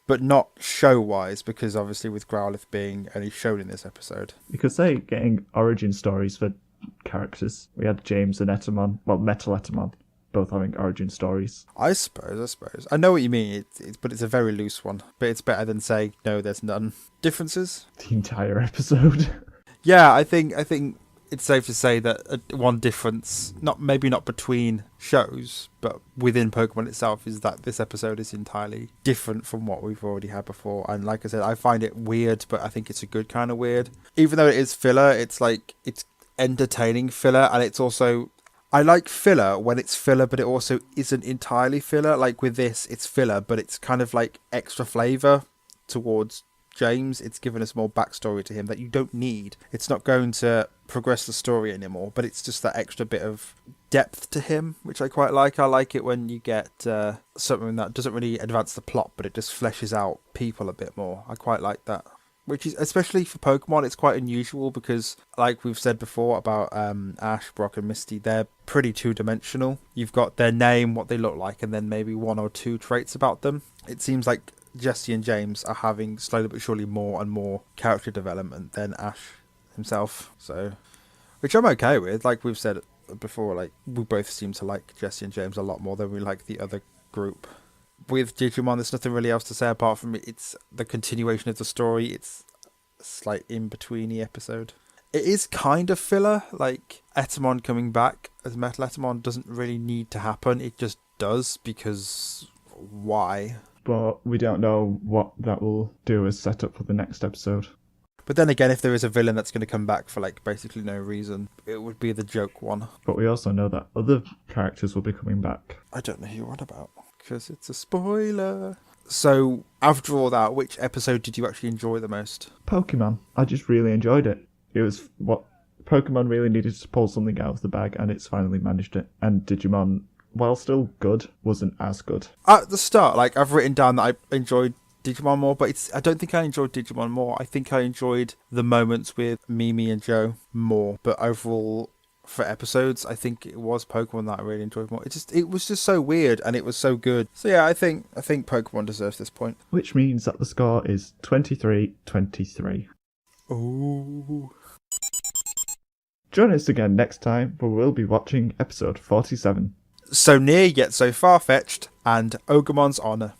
but not show-wise, because obviously with Growlithe being only shown in this episode. You could say getting origin stories for characters. We had James and Etemon, well, Metal Etemon, both having origin stories. I suppose. I know what you mean, but it's a very loose one. But it's better than saying, no, there's none. Differences? The entire episode. Yeah, I think it's safe to say that one difference, maybe not between shows, but within Pokemon itself, is that this episode is entirely different from what we've already had before. And like I said, I find it weird, but I think it's a good kind of weird. Even though it is filler, it's entertaining filler, and it's also, I like filler when it's filler, but it also isn't entirely filler. Like with this, it's filler, but it's kind of like extra flavour towards James. It's given us more backstory to him that you don't need. It's not going to progress the story anymore, but it's just that extra bit of depth to him, which I quite like. I like it when you get something that doesn't really advance the plot, but it just fleshes out people a bit more. I quite like that. Which is, especially for Pokemon, it's quite unusual because, like we've said before about Ash, Brock and Misty, they're pretty two-dimensional. You've got their name, what they look like, and then maybe one or two traits about them. It seems like Jesse and James are having slowly but surely more and more character development than Ash himself. So, which I'm okay with. Like we've said before, like we both seem to like Jesse and James a lot more than we like the other group. With Digimon, there's nothing really else to say apart from it's the continuation of the story. It's a slight in-betweeny episode. It is kind of filler, like Etemon coming back as Metal Etemon doesn't really need to happen. It just does, because why? But we don't know what that will do as setup for the next episode. But then again, if there is a villain that's going to come back for like basically no reason, it would be the joke one. But we also know that other characters will be coming back. I don't know who you're on about, because it's a spoiler. So, after all that, which episode did you actually enjoy the most? Pokemon. I just really enjoyed it. It was what Pokemon really needed to pull something out of the bag, and it's finally managed it. And Digimon, while still good, wasn't as good. At the start, like, I've written down that I enjoyed Digimon more, but I don't think I enjoyed Digimon more. I think I enjoyed the moments with Mimi and Joe more. But overall, for episodes, I think it was Pokemon that I really enjoyed more. It was just so weird, and it was so good. So yeah, I think Pokemon deserves this point. Which means that the score is 23-23. Ooh. Join us again next time, where we'll be watching episode 47. So near yet so far-fetched, and Ogamon's Honour.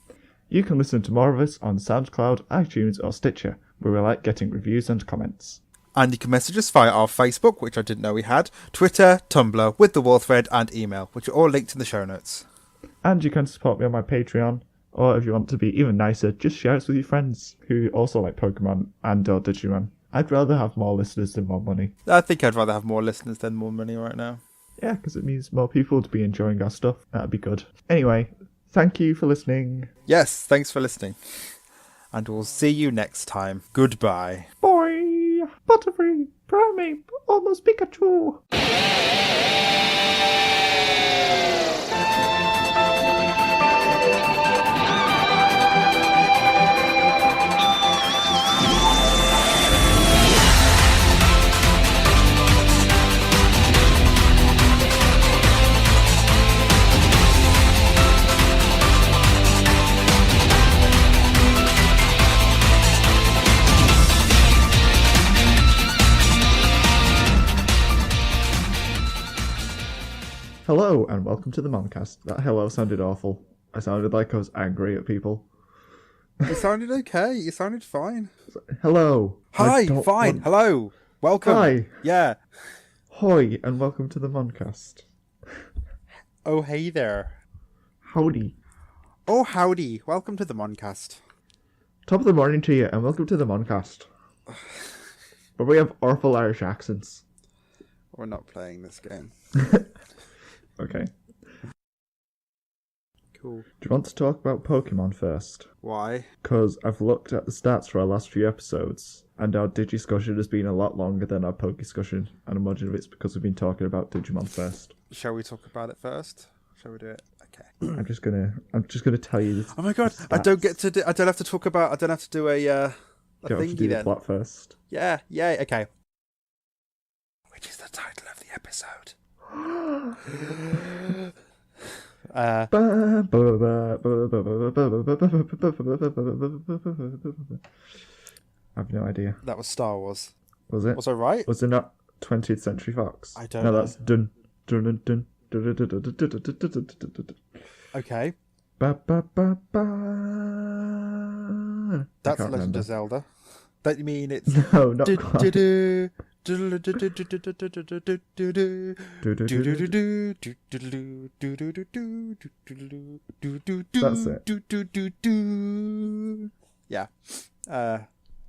You can listen to more of us on SoundCloud, iTunes or Stitcher, where we like getting reviews and comments. And you can message us via our Facebook, which I didn't know we had, Twitter, Tumblr, with the wall thread, and email, which are all linked in the show notes. And you can support me on my Patreon, or if you want to be even nicer, just share us with your friends who also like Pokemon and or Digimon. I'd rather have more listeners than more money. I think I'd rather have more listeners than more money right now. Yeah, because it means more people would be enjoying our stuff. That'd be good. Anyway, thank you for listening. Yes, thanks for listening. And we'll see you next time. Goodbye. Bye. Butterfree, Primeape, almost Pikachu. Hello and welcome to the Moncast. That hello sounded awful. I sounded like I was angry at people. You sounded okay. You sounded fine. Hello. Hi, fine. Hello. Welcome. Hi. Yeah. Hoi and welcome to the Moncast. Oh, hey there. Howdy. Oh, howdy. Welcome to the Moncast. Top of the morning to you and welcome to the Moncast. But we have awful Irish accents. We're not playing this game. Okay. Cool. Do you want to talk about Pokemon first? Why? Because I've looked at the stats for our last few episodes, and our Digiscussion has been a lot longer than our Pokescussion, and I'm wondering if it's because we've been talking about Digimon first. Shall we talk about it first? Shall we do it? Okay. I'm just gonna tell you this. Oh my god! I don't have to do a You have to do the plot first. Yeah. Okay. Which is the title of the episode? I have no idea. That was Star Wars. Was it? Was I right? Was it not 20th Century Fox? I don't know. know. No, that's dun. Okay. That's Legend of Zelda. That you mean it's no, not quite. That's it. Yeah.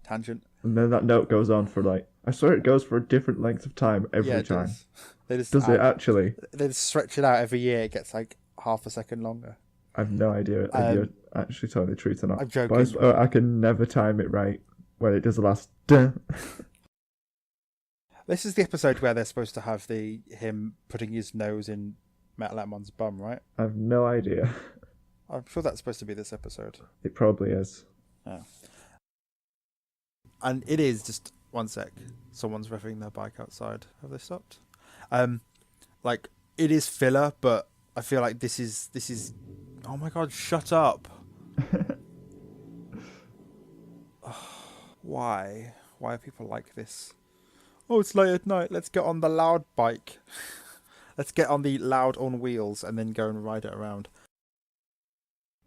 Tangent. And then that note goes on for like, I swear it goes for a different length of time every time. Does it actually? They just stretch it out every year. It gets like half a second longer. I have no idea if you're actually telling the truth or not. I'm joking. But I can never time it right when it does the last duh. This is the episode where they're supposed to have him putting his nose in Metal Etemon's bum, right? I have no idea. I'm sure that's supposed to be this episode. It probably is. Yeah. And it is just 1 sec. Someone's revving their bike outside. Have they stopped? Like it is filler, but I feel like this is. Oh my god! Shut up. Why? Why are people like this? Oh, it's late at night. Let's get on the loud bike. Let's get on the loud on wheels and then go and ride it around.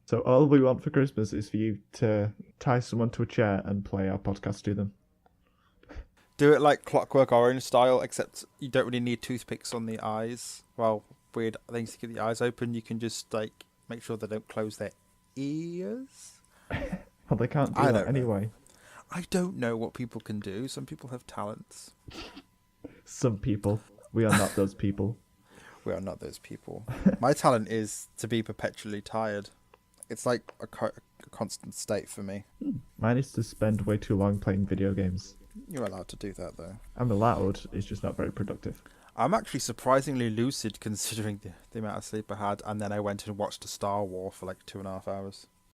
So all we want for Christmas is for you to tie someone to a chair and play our podcast to them. Do it like Clockwork Orange style, except you don't really need toothpicks on the eyes. Well, weird things to keep the eyes open. You can just like make sure they don't close their ears. Well, they can't do that anyway. I don't know what people can do. Some people have talents. Some people. We are not those people. We are not those people. My talent is to be perpetually tired. It's like a constant state for me. Mine is to spend way too long playing video games. You're allowed to do that, though. I'm allowed, it's just not very productive. I'm actually surprisingly lucid considering the amount of sleep I had, and then I went and watched a Star Wars for like 2.5 hours.